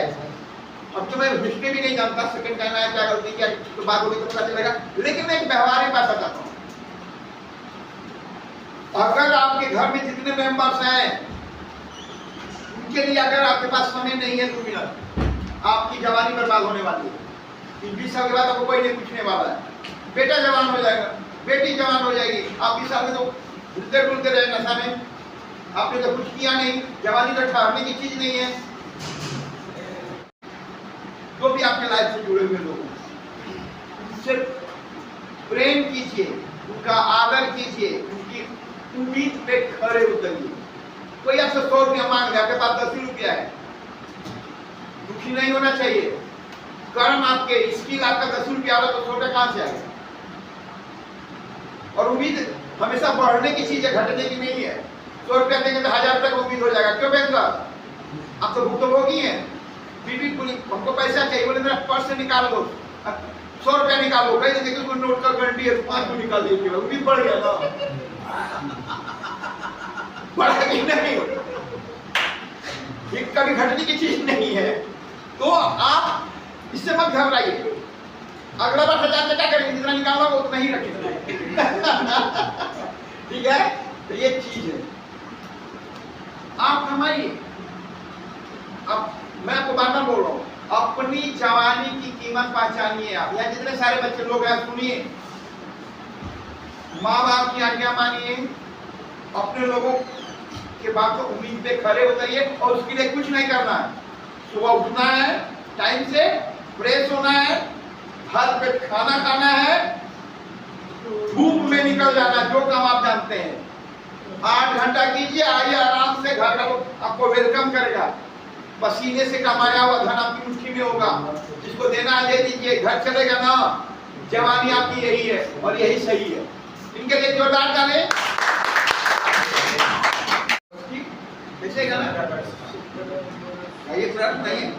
अब तो मैं हिस्ट्री भी नहीं जानता, सेकंड टाइम आया क्या गलती किया तो बात होगी तो पता चलेगा, लेकिन मैं एक व्यवहारिक बात बताता हूँ। अगर आपके घर में जितने मेंबर्स हैं उनके लिए अगर आपके पास समय नहीं है 2 मिनट, आपकी जवानी बर्बाद होने वाली है। 20 साल के बाद आपको कोई नहीं पूछने वाला है, बेटा जवान हो जाएगा, बेटी जवान हो जाएगी, आप 20 साल में तो घूमते घूमते रहे नशा में, आपने तो कुछ किया नहीं। जवानी तो ठहरने की चीज नहीं है। जो भी आपके लाइफ से जुड़े हुए लोग उनसे प्रेम कीजिए, उनका आदर कीजिए, उनकी उम्मीद पे खड़े उतरिए। कोई आपसे 100 रुपया मांग रहा है, आपके पास 10 ही रुपया है, दुखी नहीं होना चाहिए। कर्म आपके, स्किल आपका 10 रुपया आ रहा तो 100 रुपया कहां से आएगा। और उम्मीद हमेशा बढ़ने की चीज है, घटने की नहीं है। 100 रुपया देंगे तो 1000 रुपया का उम्मीद हो जाएगा। क्यों बैंक साहब, आप तो भुक्तभोगी हैं। बीबी बोली हमको पैसा चाहिए, बोले मेरा पर्स से निकाल दो, 100 रुपया निकालो, कहीं देखिए उसको नोट कर गंडी है 5 को निकाल दिए, उम्मीद बढ़ गया ना, बढ़ा कि नहीं। ये कभी घटने की चीज नहीं है। तो आप इससे मत घबराइए, अगला बार 1000 में क्या करेंगे, जितना निकाला वो उतना ही रखेंगे। ठीक है, तो ये चीज है, आप कमाइए। अब मैं आपको बार बार बोल रहा हूँ, अपनी जवानी की कीमत पहचानिए। आप यहाँ जितने सारे बच्चे लोग हैं सुनिए, माँ बाप की आज्ञा मानिए, अपने लोगों के बात को उम्मीद पे खड़े उतरिए, और उसके लिए कुछ नहीं करना है। सुबह उठना है, टाइम से फ्रेश होना है, हाथ पे खाना खाना है, धूप में निकल जाना, जो काम आप जानते हैं 8 घंटा कीजिए, आइए आराम से, घर का लोग आपको वेलकम करेगा। पसीने से कमाया हुआ धन आपकी मुट्ठी में होगा, जिसको देना है दे दीजिए, घर चलेगा ना। जवानी आपकी यही है और यही सही है। इनके लिए जोरदार डाले, कैसे गाना ये प्रश्न नहीं है।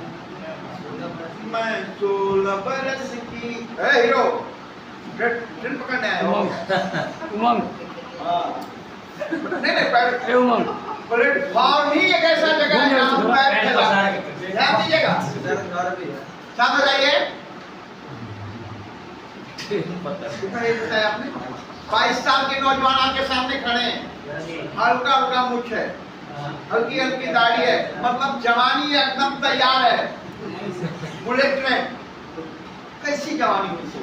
मैं 16 बरस की हीरो ट्रेन पकड़ने आया हूँ। उमंग नहीं उमंग प्लेटफॉर्म ही एक ऐसा जगह है जहाँ ध्यान दीजिएगा, साथ हो जाइए। कितना एज बताया आपने? 22 साल के नौजवान आपके सामने खड़े हैं, हल्का हल्का मुछ है, हल्की हल्की दाढ़ी है, मतलब जवानी एकदम तैयार है। बुलेट में कैसी जवानी हुई से?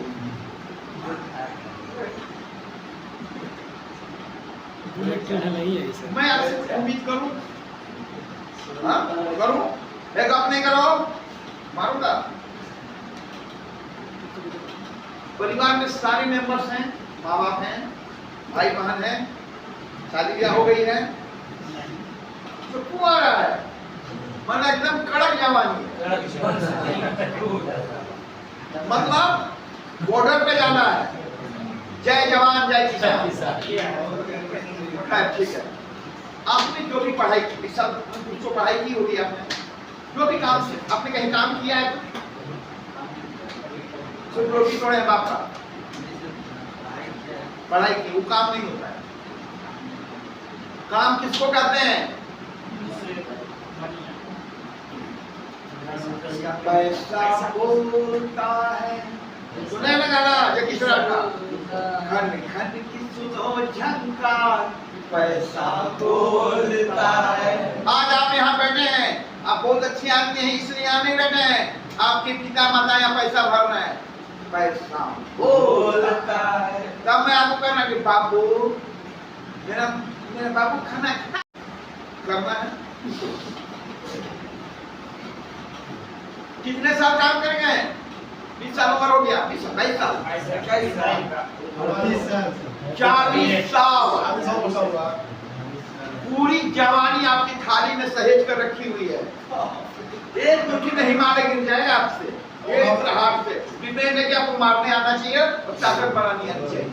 मैं आपसे उम्मीद करूं, हाँ करूं, एक आप नहीं करो मारूंगा। परिवार में सारे मेंबर्स हैं, माँ बाप हैं, भाई बहन हैं, शादी ब्याह हो गई है, तो कुंवारा है, मन एकदम कड़क जवानी है, मतलब बॉर्डर पे जाना है, जय जवान जय किसान। ठीक है, आपने जो भी पढ़ाई की, सब कुछ तो पढ़ाई की होगी आपने, जो भी काम से आपने कहीं काम किया है, सिर्फ रोटी तोड़े बाप का पढ़ाई की, वो काम नहीं होता है। काम किसको कहते हैं? पैसा बोलता है, सुने ना गाना जगदीश राज का, खन खन की सुनो झंकार, पैसा बोलता है। आज आप यहाँ बैठे हैं, आप बहुत अच्छे आदमी हैं, इसलिए यहाँ नहीं बैठे हैं, आपके पिता माता यहाँ पैसा भर रहे हैं, पैसा बोलता है। तब मैं आपको कहना कि बाबू, मेरा बाबू खाना करना है। कितने साल काम करेंगे? 20 साल उम्र हो गया, 22 साल, 40 साल, पूरी जवानी आपकी थाली में सहेज कर रखी हुई है। एक मुट्ठी में हिमालय गिर जाएगा आपसे, एक प्रहार से। डिपेंड है कि आपको मारने आना चाहिए और ताकत बढ़ानी आनी चाहिए।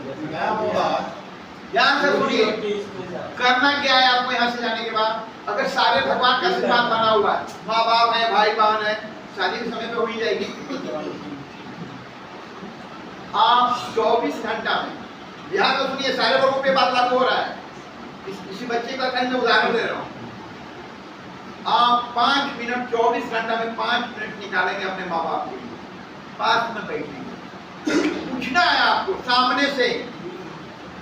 ध्यान से सुनिए, करना क्या है आपको यहाँ से जाने के बाद? अगर सारे भगवान का आशीर्वाद बना हुआ है, माँ बाप है, भाई बहन है, शादी के समय पे हो ही जाएगी। आप 24 घंटा में, ध्यान से सुनिए, सारे लोगों पे बात लागू हो रहा है, किसी बच्चे का कहीं मैं उदाहरण दे रहा हूँ। आप 5 मिनट, 24 घंटा में 5 मिनट निकालेंगे अपने माँ बाप के लिए, 5 मिनट बैठेंगे, पूछना है आपको सामने से,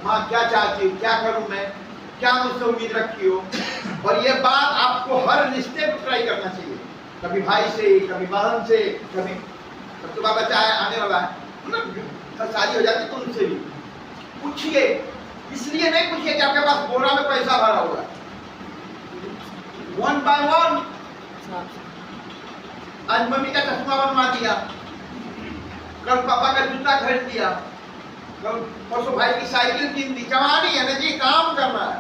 माँ क्या चाहती हो, क्या करूं मैं, क्या मुझसे उम्मीद रखी हो। और ये बात आपको हर रिश्ते में ट्राई करना चाहिए, कभी भाई से, कभी बहन से, कभी सब तो बच्चा है आने वाला है, मतलब शादी हो जाती तो उनसे भी पूछिए। इसलिए नहीं पूछिए कि आपके पास बोरा में पैसा भरा हुआ है, 1 by 1। आज मम्मी का चश्मा बनवा दिया, कल पापा का जूता खरीद दिया, कल परसों भाई की साइकिल कीन दी। जवानी है ना जी, काम करना है।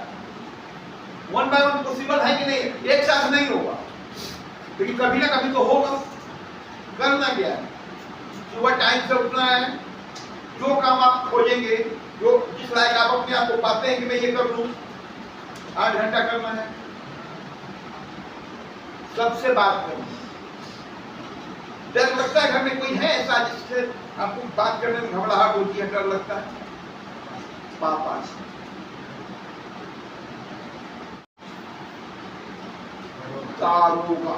1 by 1 पॉसिबल है कि नहीं? एक साथ नहीं होगा, लेकिन कभी ना कभी तो होगा। करना क्या है? सुबह टाइम से उठना है, जो काम आप खोजेंगे, जो जिस लायक आप अपने आप को पाते हैं कि मैं ये कर लूं, 8 घंटा करना है। सबसे बात करना, डर लगता है घर में कोई है ऐसा जिससे आपको बात करने में घबराहट होती है, डर लगता है? पापा से। दारोगा,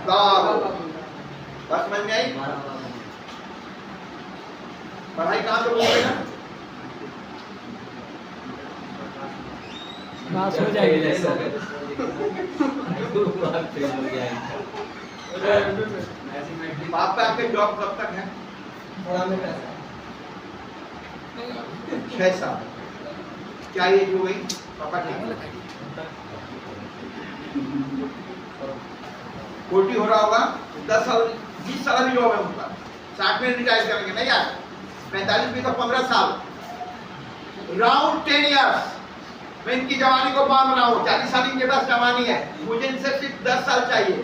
दारोगा, बस समझ में आई? पढ़ाई कहाँ से बोलेगा? पास हो जाएगी बाप पे आपके जॉब कब तक है? 6 साल। क्या एज हो गई पापा की? 40 हो रहा होगा, 10 साल 20 साल भी जॉब है उनका, 60 में रिटायर करेंगे नहीं यार, 45 में तो 15 साल, राउंड 10 इयर्स। मैं इनकी जवानी को बांध रहा हूँ, 40 साल इनके पास जवानी है, मुझे इनसे सिर्फ 10 साल चाहिए।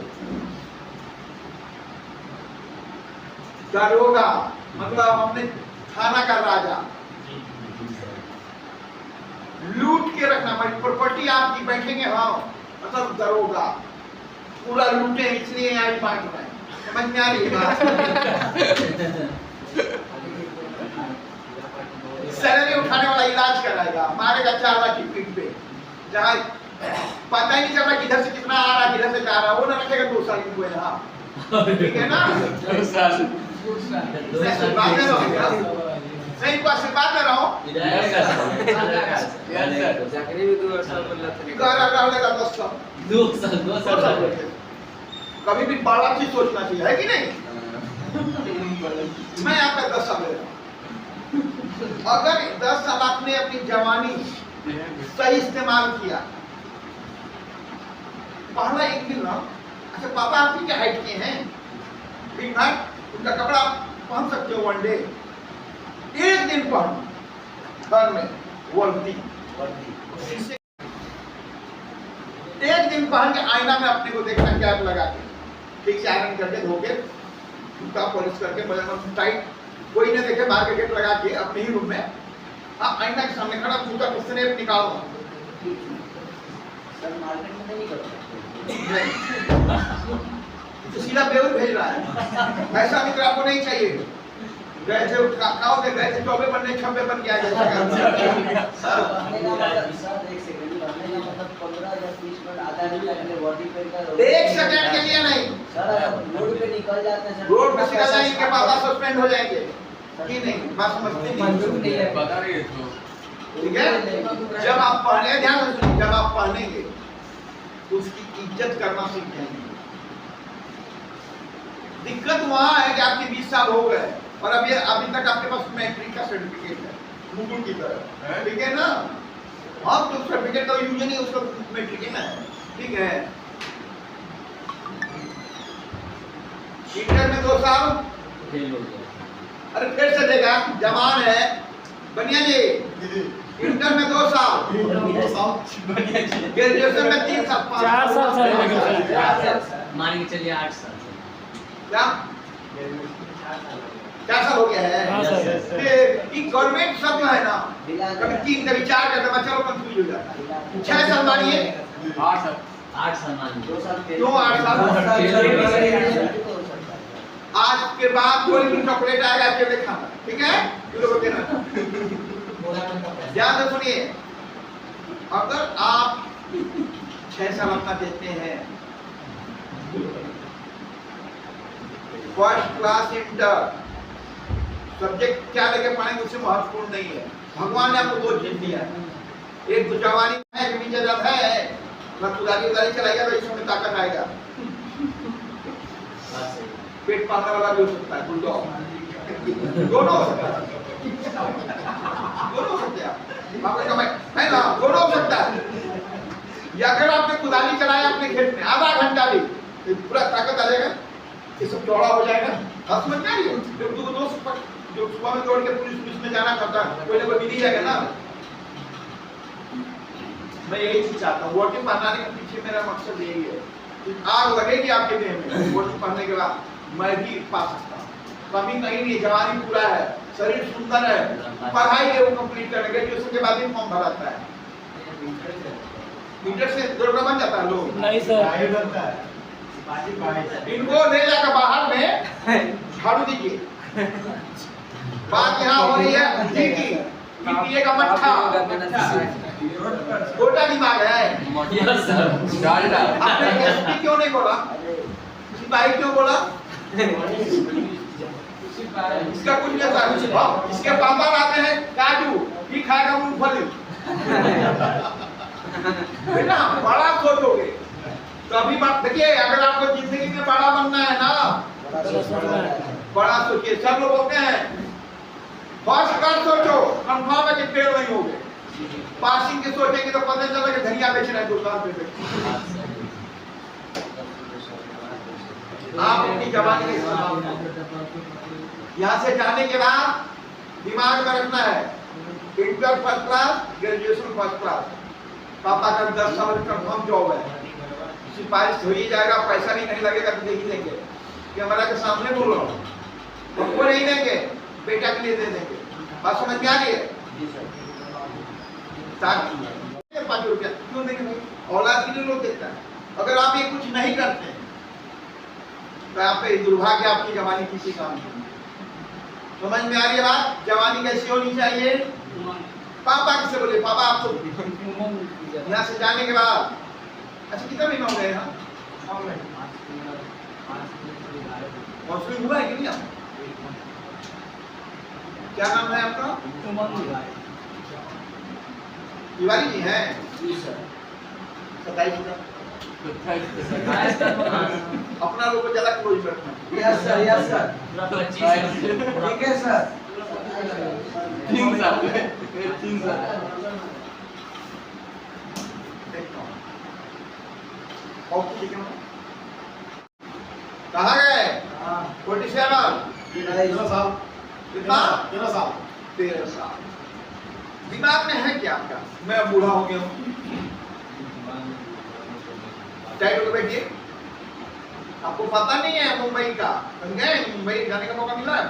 दरोगा मतलब हमने थाना का राजा, लूट के रखना, हमारी प्रॉपर्टी आपकी, बैठेंगे हाँ, मतलब दरोगा पूरा लूटे, इसलिए यहाँ बांट रहे हैं। समझ में आ रही है? सैलरी उठाने वाला इलाज कराएगा, मारेगा 4 लाख की पीठ पे, जहाँ पता ही नहीं चल रहा किधर से कितना आ रहा, किधर से जा रहा, वो ना रखेगा 2 साल की कोई। हाँ ठीक है ना? मैं इनको आशीर्वाद दे रहा हूँ चाकरी भी 2 वर्ष बोला कि घर रहने का 10 साल 2 साल 2 2 साल बैठे। कभी भी बड़ा चीज सोचना चाहिए, है कि नहीं? मैं आपका 10 साल ले रहा हूँ। अगर 10 साल आपने अपनी जवानी सही इस्तेमाल किया, पहला एक दिन ना, अच्छा पापा आपकी क्या हाइट के हैं? ठीक है, उनका कपड़ा आप पहन सकते हो वनडे, एक दिन पहन घर में वर्दी, एक दिन पहन के आईना में अपने को देखना, कैप लगा के ठीक से आयरन करके धो के जूता पॉलिश करके बटन टाइट, कोई नहीं देखे, बाहर के गेट लगा के अपने ही रूम में आप आईना के सामने खड़ा जूता किसने निकालो। सर मार्केट में नहीं करते तो सीधा बेउर भेज रहा है, ऐसा मित्र आपको नहीं चाहिए। गए थे खाओगे, गए थे 24 बनने 26 बन के आ सर एक सेकंड करने का मतलब 15 या 20 मिनट आधा घंटा के लिए बॉडी पे का एक सेकंड के लिए नहीं, सर रोड पे निकल जाते हैं सर, रोड पे निकल जाएंगे के पापा सस्पेंड हो जाएंगे कि नहीं, बात समझते मंजूर नहीं है। बता रही है तो ठीक है। जब आप पढ़ने, ध्यान से सुनिए, जब आप पढ़नेंगे तो उसकी इज्जत करना सीख जाएंगे। दिक्कत वहां है कि आपके 20 साल हो गए और अभी तक आपके पास मैट्रिक का सर्टिफिकेट है, मुकुल की तरह, ठीक है ना? अब तो सर्टिफिकेट का यूज नहीं, उसका मैट्रिक है ना, ठीक है। इंटर में 2 साल फेल हो गया। अरे फिर से देगा, जवान है बनिया जी, इंटर में 2 साल, ग्रेजुएशन में 3 साल, 4 साल सर, मान के चलिए 8 साल क्या 4 साल हो गया है? हाँ सर। ये गवर्नमेंट सब जो है ना, कभी 3 कभी 4 करता बच्चा लोग कंफ्यूज हो जाता है। 6 साल मानिए, 8 साल मान 2 साल क्यों 8 साल? आज के बाद कोई भी चॉकलेट आएगा अकेले खाना, ठीक है? ये लोगों को देना। ध्यान से सुनिए, अगर आप 6 साल अपना देते हैं, फर्स्ट क्लास इंटर सब्जेक्ट क्या लेके पढ़ेंगे उससे महत्वपूर्ण नहीं है। भगवान ने आपको 2 चीज दिया है, एक तो जवानी है, एक बीच जब है ना, कुदारी उदारी चलाएगा तो इसमें ताकत आएगा। पेट पालने वाला भी हो सकता है, बुलडॉग दोनों हो सकता है, दोनों हो सकते हैं, आपने कमाई है ना, दोनों हो सकता है। या अगर आपने कुदारी चलाया अपने खेत में आधा घंटा भी, तो पूरा ताकत आ जाएगा, ये सब चौड़ा हो जाएगा। आप समझ में आ रही है? जो सुबह में दौड़ के पुलिस में जाना चाहता है, कोई ना कोई मिल ही जाएगा ना। मैं यही चीज चाहता हूँ, वोटिंग बनाने के पीछे मेरा मकसद यही है कि आग लगेगी आपके देह में, वोटिंग पढ़ने के बाद मैं भी पा सकता हूँ। कमी कहीं नहीं, जवानी पूरा है, शरीर सुंदर है, पढ़ाई है वो कंप्लीट करने, ग्रेजुएशन के बाद ही फॉर्म भराता है। इंटर से दौड़ना बन जाता है लोग नहीं सर, बनता है इनको ले जाकर बाहर में झाड़ू दीजिए। बात यहाँ हो रही है बुद्धि की, पीपीए का मट्ठा, छोटा दिमाग है। आपने एसपी क्यों नहीं बोला, सिपाही क्यों बोला? इसका कुछ नहीं था। इसके पापा आते हैं काजू, ये खाएगा मूंगफली। बेटा बड़ा सोचोगे तो अभी बात देखिए, अगर आपको जिंदगी में बड़ा बनना है ना, बड़ा सोचिए। सब लोग होते हैं फर्स्ट क्लास सोचो, कंफर्म है कि फेल नहीं होगे। पासिंग के सोचेंगे तो पता चला कि धनिया बेच रहे हैं दुकान पे। आप अपनी जवानी यहाँ से जाने के बाद दिमाग में रखना है, inter first class, graduation first class. पापा का 10 साल कंफर्म जॉब है, सिपाही हो ही जाएगा, पैसा नहीं लगेगा तो दे ही देंगे। कैमरा के सामने बोल रहा हूँ, हमको नहीं देंगे, बेटा के लिए दे देंगे। बात समझ में आ रही है? 5 रुपया क्यों देंगे भाई? औलाद के लिए लोग देता है। अगर आप ये कुछ नहीं करते तो आप पे दुर्भाग्य, आपकी जवानी किसी काम की। समझ में आ रही है बात? जवानी कैसी होनी चाहिए? पापा किसे बोले, पापा आपको यहाँ से जाने के बाद, अच्छा कितना महीना हो गए यहाँ? काउंसलिंग हुआ है कि नहीं? क्या नाम है आपका? तिवारी जी हैं? जी सर। 27 का अपना लोग को ज्यादा क्लोज रखना। Yes sir. ठीक है सर। 3 साल 3 साल। कहाँ गए? 47 13 साल कितना? 13 साल 13 साल। दिमाग में है क्या आपका? मैं अब बूढ़ा हो गया हूँ। टाइट होकर बैठिए। आपको पता नहीं है मुंबई का? गए मुंबई जाने का मौका मिला है?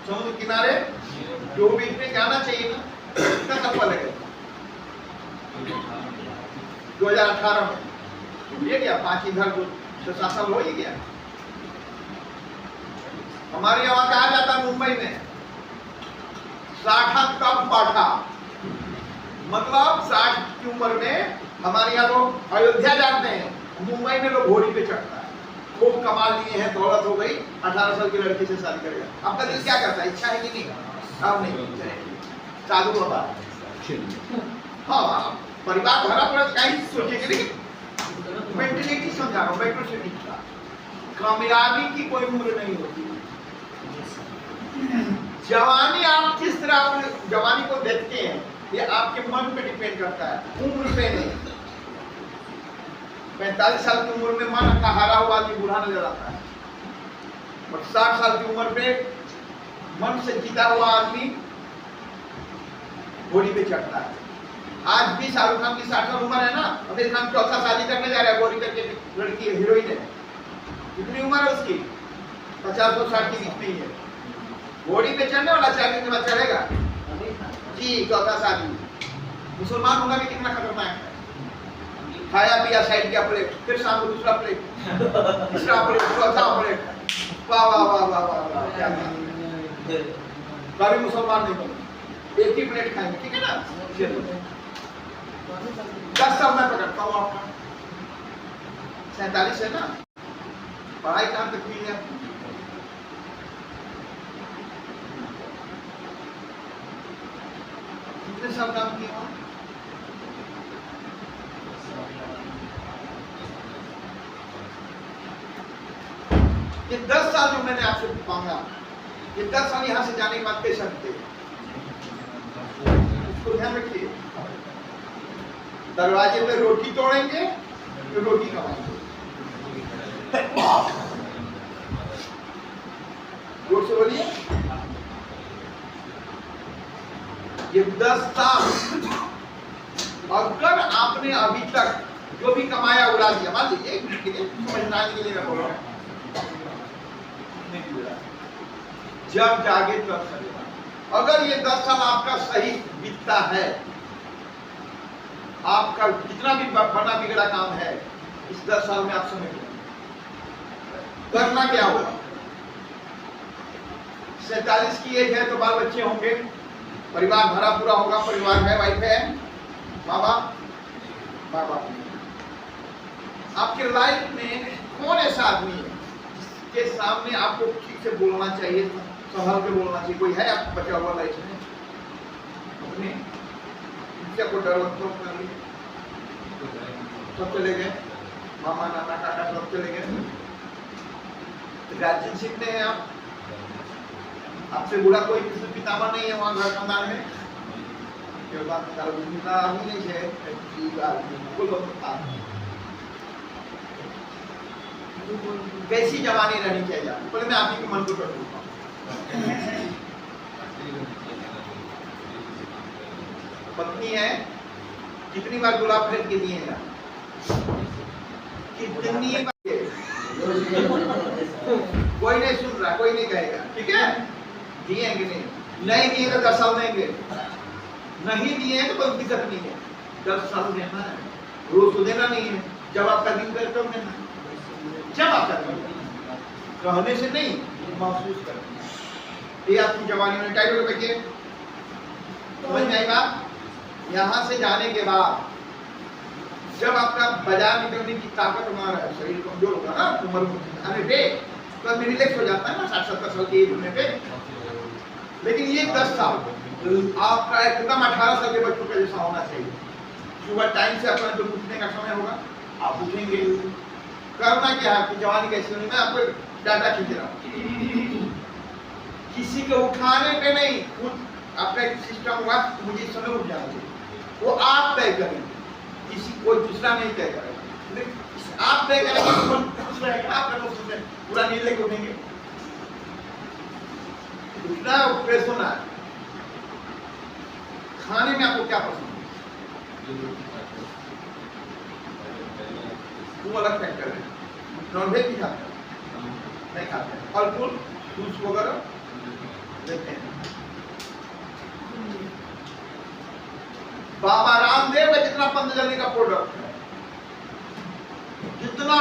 समुद्र किनारे जो बीच में जाना चाहिए ना, कितना सफल है? 2018 में ये क्या 5 इधर 6-7 साल हो ही गया। हमारे यहाँ कहा जाता है मुंबई में साठा कम पाठा, मतलब 60 की उम्र में हमारे यहाँ लोग अयोध्या जाते हैं, मुंबई में लोग घोड़ी पे चढ़ता है। खूब कमाल लिए हैं, दौलत हो गई, 18 साल की लड़की से शादी करेगा। आपका दिल क्या करता है? इच्छा है कि नहीं? अब नहीं साधु बाबा। हाँ, परिवार भरा पड़ा कहीं सोचेंगे नहीं। मेंटलिटी समझा रहा हूँ, मेट्रोसिटी का। कामयाबी की कोई उम्र नहीं होती। जवानी आप किस तरह अपने जवानी को देखते हैं ये आपके मन पे डिपेंड करता है, उम्र पे नहीं। 45 साल की उम्र में मन का हारा हुआ आदमी बूढ़ा नजर आता है, और 60 साल की उम्र पे मन से जीता हुआ आदमी घोड़ी पे चढ़ता है। आज भी शाहरुख खान की 60 साल उम्र है ना, आमिर खान चौथा शादी करने जा रहा है, घोड़ी करके लड़की है, हीरोइन है। कितनी उम्र है उसकी? 50 और 60 के बीच में ही है। घोड़ी पे चढ़ने वाला 4 दिन के बाद चढ़ेगा जी, चौथा शादी। मुसलमान होगा भी कितना खतरनाक है। खाया पिया साइड किया प्लेट, फिर शाम को दूसरा प्लेट, तीसरा प्लेट, चौथा प्लेट। वाह वाह वाह वाह वाह, क्या कभी मुसलमान नहीं बने, एक ही प्लेट खाएंगे, ठीक है ना? 10 साल मैं पकड़ता हूँ आपका। 47 है ना? पढ़ाई कहाँ तक हुई है? कितने साल काम किया? ये 10 साल जो मैंने आपसे मांगा, ये 10 साल यहाँ से जाने के बाद कैसे हटते? इसको ध्यान रखिए। दरवाजे पे रोटी तोड़ेंगे तो रोटी कमाएंगे। जोर से बोलिए। ये 10 साल अगर आपने अभी तक जो भी कमाया उड़ा दिया, मान लीजिए एक मिनट के लिए समझने के लिए मैं बोल रहा हूँ, जब जागे तब सरेगा। अगर ये 10 साल आपका सही बीतता है, आपका जितना भी बना बिगड़ा काम है इस 10 साल में आप समझ लो करना क्या होगा। 47 की एज है तो बाल बच्चे होंगे, परिवार भरा पूरा होगा, परिवार है, वाइफ है, माँ बाप। आपके लाइफ में कौन ऐसा आदमी है जिसके सामने आपको ठीक से बोलना चाहिए, संभल के बोलना चाहिए? कोई है आपको बचा हुआ लाइफ में? अपने को डर सब चले गए, मामा नाना काका सब चले गए, गार्जियनशिप में है आप, आपसे बुरा कोई किसी पितामह नहीं है वहाँ घर खानदान में, कैसी जवानी रहनी चाहिए आपको? पहले मैं आप ही के मन को कर दूंगा। पत्नी है, कितनी बार गुलाब खरीद के दिए हैं? कितनी बार? कोई नहीं सुन रहा, कोई नहीं कहेगा, ठीक है? दिए कि नहीं दिए तो 10 साल देंगे, नहीं दिए तो कोई दिक्कत नहीं है, 10 साल देना है। रोज तो देना नहीं है, जब आपका दिन करे तब देना, जब आपका दिन कहने से नहीं, महसूस करना। ये आपकी जवानी में टाइट हो गई, समझ में आएगा? यहाँ से जाने के बाद जब आपका बाजार निकलने की ताकत ना रहे, शरीर कमजोर होगा ना, उम्र आने पे तो आदमी रिलैक्स हो जाता है ना, 60-70 साल की एज होने पे। लेकिन ये 10 साल आपका एकदम 18 साल के बच्चों का जैसा होना चाहिए। सुबह टाइम से अपना जो उठने का समय होगा आप उठेंगे। करना क्या है, आपकी जवानी कैसे होनी, मैं आपको डाटा खींच रहा हूँ। किसी को उठाने पे नहीं, खुद आपका एक सिस्टम होगा, मुझे इस समय उठ जाना चाहिए, वो आप तय करेंगे, किसी कोई दूसरा नहीं तय करेगा। आप तय करेंगे तो खुश रहेगा, आप पूरा नींद लेके उठेंगे। उठना फ्रेश होना है। खाने में आपको क्या पसंद है, वो अलग फैक्टर है। नॉनवेज भी खाते हैं, नहीं खाते हैं, फल फूल जूस वगैरह लेते हैं। बाबा रामदेव का जितना पतंजलि का प्रोडक्ट है, जितना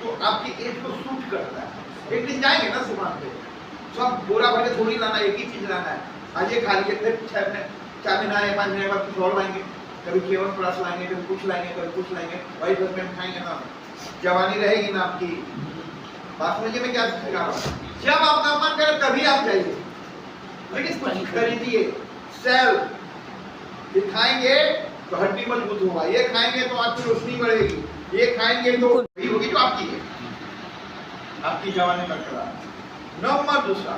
तो आपकी एज को सूट करता है। एक दिन जाएंगे ना दुकान पे, सब बोरा भर के थोड़ी लाना, एक ही चीज लाना है। आज ये खा लिए, फिर 4 महीना या 5 महीने बाद कुछ और लाएंगे, कभी केवल प्लस लाएंगे, कभी कुछ लाएंगे, कभी कुछ लाएंगे। वाइफ हस्बैंड खाएंगे ना, जवानी रहेगी ना आपकी। बात समझिए मैं क्या सिखा रहा हूँ। जब आपका मन करे तभी आप जाइए, लेकिन कुछ खरीदिए। सेल ये खाएंगे तो हड्डी मजबूत होगा, ये खाएंगे तो आपकी रोशनी बढ़ेगी, ये खाएंगे तो वही होगी जो आपकी है, आपकी जवानी बरकरार। नंबर दूसरा,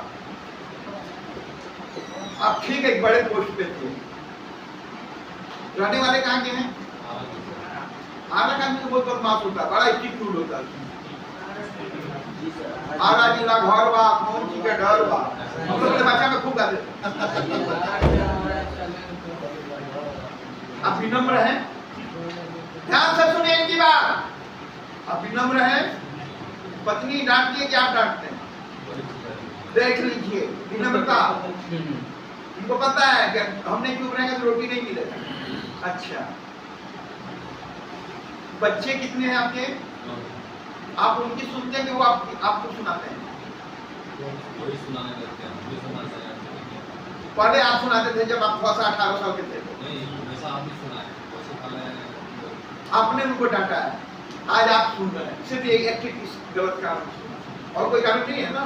आप ठीक एक बड़े पोस्ट पे थे, रहने वाले कहाँ के हैं? आरा का भी बहुत बदमाश होता है, बड़ा एटीट्यूड होता है। आरा जिला घर बा, कौन जी का डर बा, हम लोग के भाषा में खूब गाते। आप विनम्र हैं, ध्यान से सुनिए इनकी बात। आप विनम्र हैं, पत्नी डांटती है कि आप डांटते हैं, देख लीजिए विनम्रता। इनको पता है कि हमने चुप रहेंगे तो रोटी नहीं मिलेगा। अच्छा, बच्चे कितने हैं आपके? आप उनकी सुनते हैं कि वो आपको सुनाते हैं? पहले आप सुनाते थे जब आप 18 साल के थे, आपने उनको डांटा है, आज आप सुन रहे हैं। सिर्फ एक गलत काम, और कोई कारण नहीं है ना,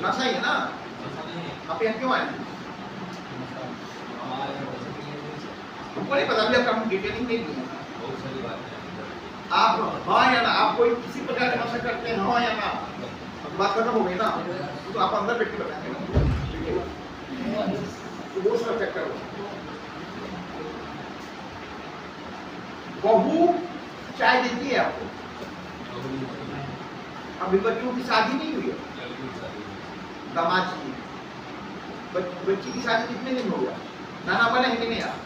नशा ही है ना। आप यहाँ क्यों आए? हमको नहीं पता, अभी आपका डिटेलिंग नहीं दिया। आप हाँ या ना, आप कोई किसी प्रकार का नशा करते हैं, हाँ या ना, बात खत्म हो गई ना। तो आप अंदर बैठ के बताएंगे ना, तो वो सब चेक करो। बहू चाय देती है आपको, अभी बच्चों की शादी नहीं हुई है, दामाद की बच्ची की शादी कितने दिन हो गया? नाना बने हैं कि नहीं आप?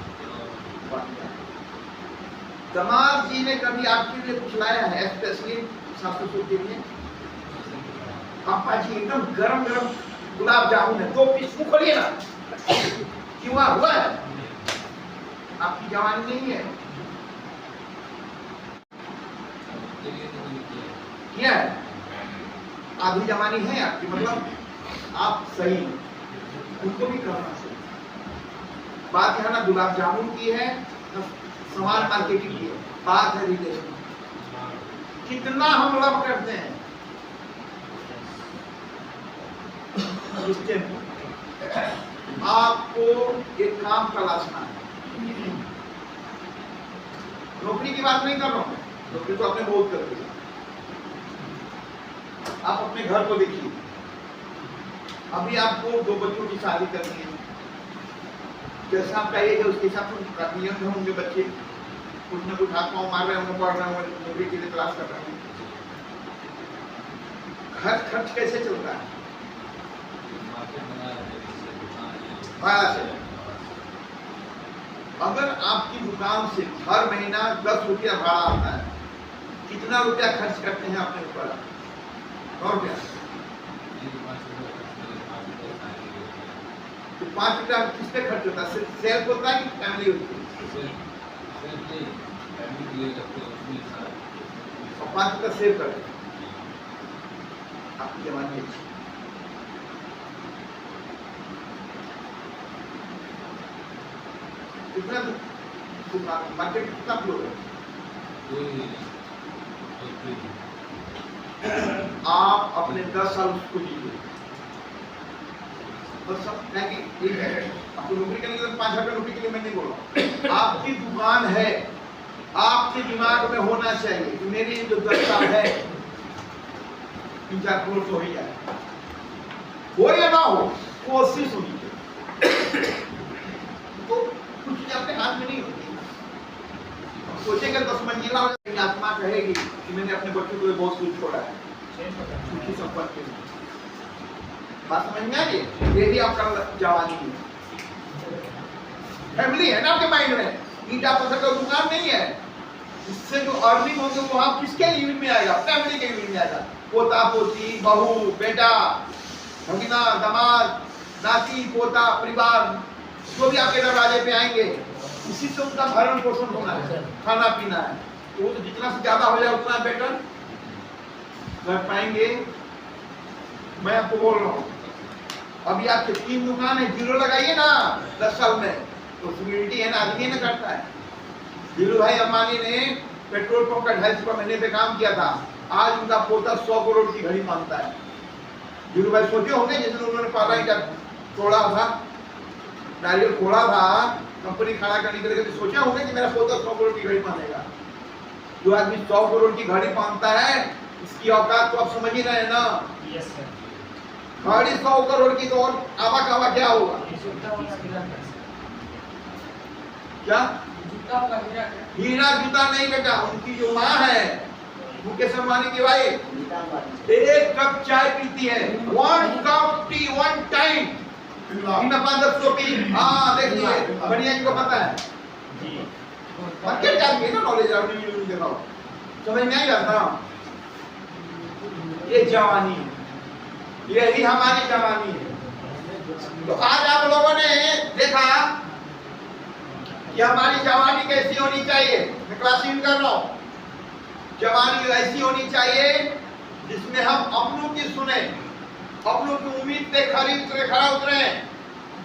दामाद जी ने कभी आपके लिए कुछ लाया है स्पेशली सासू ससुर के लिए? पापा जी एकदम गरम गरम गुलाब जामुन है, 2 पीस खोलिए ना। क्यों हुआ है? आपकी जवानी नहीं है, क्या है? आधी जवानी है आपकी, मतलब आप सही, उनको भी करना चाहिए। बात यहाँ ना गुलाब जामुन की है, ना सामान मार्केटिंग की है, बात है रिलेशन। कितना हम लव करते हैं रिश्ते में। आपको एक काम तलाशना है। नौकरी की बात नहीं कर रहा हूं, नौकरी तो आपने बहुत कर दिया। आप अपने घर को देखिए, अभी आपको 2 बच्चों की शादी करनी है, जैसा आपका एज है उसके हिसाब से नियम होंगे। बच्चे कुछ न कुछ हाथ पाँव मार रहे होंगे, पढ़ रहे होंगे, नौकरी के लिए तलाश कर रहे होंगे। खर्च कैसे चल रहा है? अगर आपकी दुकान से हर महीना 10 रुपया भाड़ा आता है, कितना रुपया खर्च करते हैं अपने ऊपर? 9 रुपया। तो 5 रुपया किस पे खर्च होता है? सिर्फ सेल्फ होता है कि फैमिली होती है? और 5 रुपया सेव करते हैं। आपकी जवानी अच्छी। कितना मार्केट कितना फ्लोर है? आप अपने 10 साल उसको जीजिए, बस सब नहीं ठीक है, आपको नौकरी करने के लिए 5,000 का नौकरी के लिए मैं नहीं बोल रहा। आपकी दुकान है, आपके दिमाग में होना चाहिए कि मेरी जो 10 साल है 3-4 करोड़ तो हो ही जाए, हो या ना हो, कोशिश होनी चाहिए। तो कुछ चीज़ आपके हाथ में नहीं होती। सोचेंगे 10 मंजिला हो जाएगी, आत्मा कहेगी कि मैंने अपने बच्चों को बहुत कुछ छोड़ा है, सुखी संपत्ति में। बात समझ में आ रही है? यही आपका जवानी है, फैमिली है ना आपके माइंड में, ईटा पत्थर का दुकान नहीं है। इससे जो अर्निंग होगी वो आप किसके यूनिट में आएगा? फैमिली के यूनिट में आएगा। पोता पोती, बहू बेटा, भगिना दामाद, नाती पोता, परिवार जो भी आपके दरवाजे पे आएंगे, इसी से उनका भरण पोषण होना है, खाना पीना है। तो वो तो जितना से ज्यादा हो जाए उतना बेटर कर पाएंगे। मैं आपको बोल रहा हूँ, अभी आपके 3 दुकान है, 0 लगाइए ना 10 साल में, तो सिक्योरिटी है ना, आदमी ना करता है। धीरू भाई अंबानी ने पेट्रोल पंप का 250 रुपये महीने पे काम किया था, आज उनका पोता 100 करोड़ की घड़ी मांगता है। धीरू भाई सोचे होंगे जिस दिन उन्होंने पाला ईटा तोड़ा था, नारियल फोड़ा था, कंपनी खड़ा करने के लिए सोचा होंगे कि मेरा पोता 100 करोड़ की घड़ी मांगेगा। जो आदमी 100 करोड़ की घड़ी मांगता है, इसकी औकात तो आप समझ ही रहे हैं ना। Yes sir. घड़ी 100 करोड़ की तो और आवा कावा क्या होगा? क्या हीरा जूता नहीं बेटा, उनकी जो माँ है मुकेश अंबानी की वाइफ 1 कप चाय पीती है, 1 कप टी 1 टाइम, इनमें 500 पी। हाँ देख लीजिए, बढ़िया जी को पता है। मार्केट चाहिए ना, नॉलेज आपने देखा समझ में आई बात ना। ये जवानी है, यही हमारी जवानी है। तो आज आप लोगों ने देखा कि हमारी जवानी कैसी होनी चाहिए। मैं क्लासिंग कर रहा हूँ, जवानी ऐसी होनी चाहिए जिसमें हम अपनों की सुने, अपनों की उम्मीद पे खरा उतरे,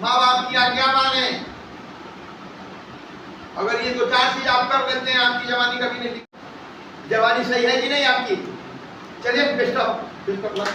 माँ बाप की आज्ञा माने। अगर ये 2-4 चीज आप कर लेते हैं, आपकी जवानी कभी नहीं। जवानी सही है कि नहीं आपकी? चलिए बेस्ट ऑफ लक।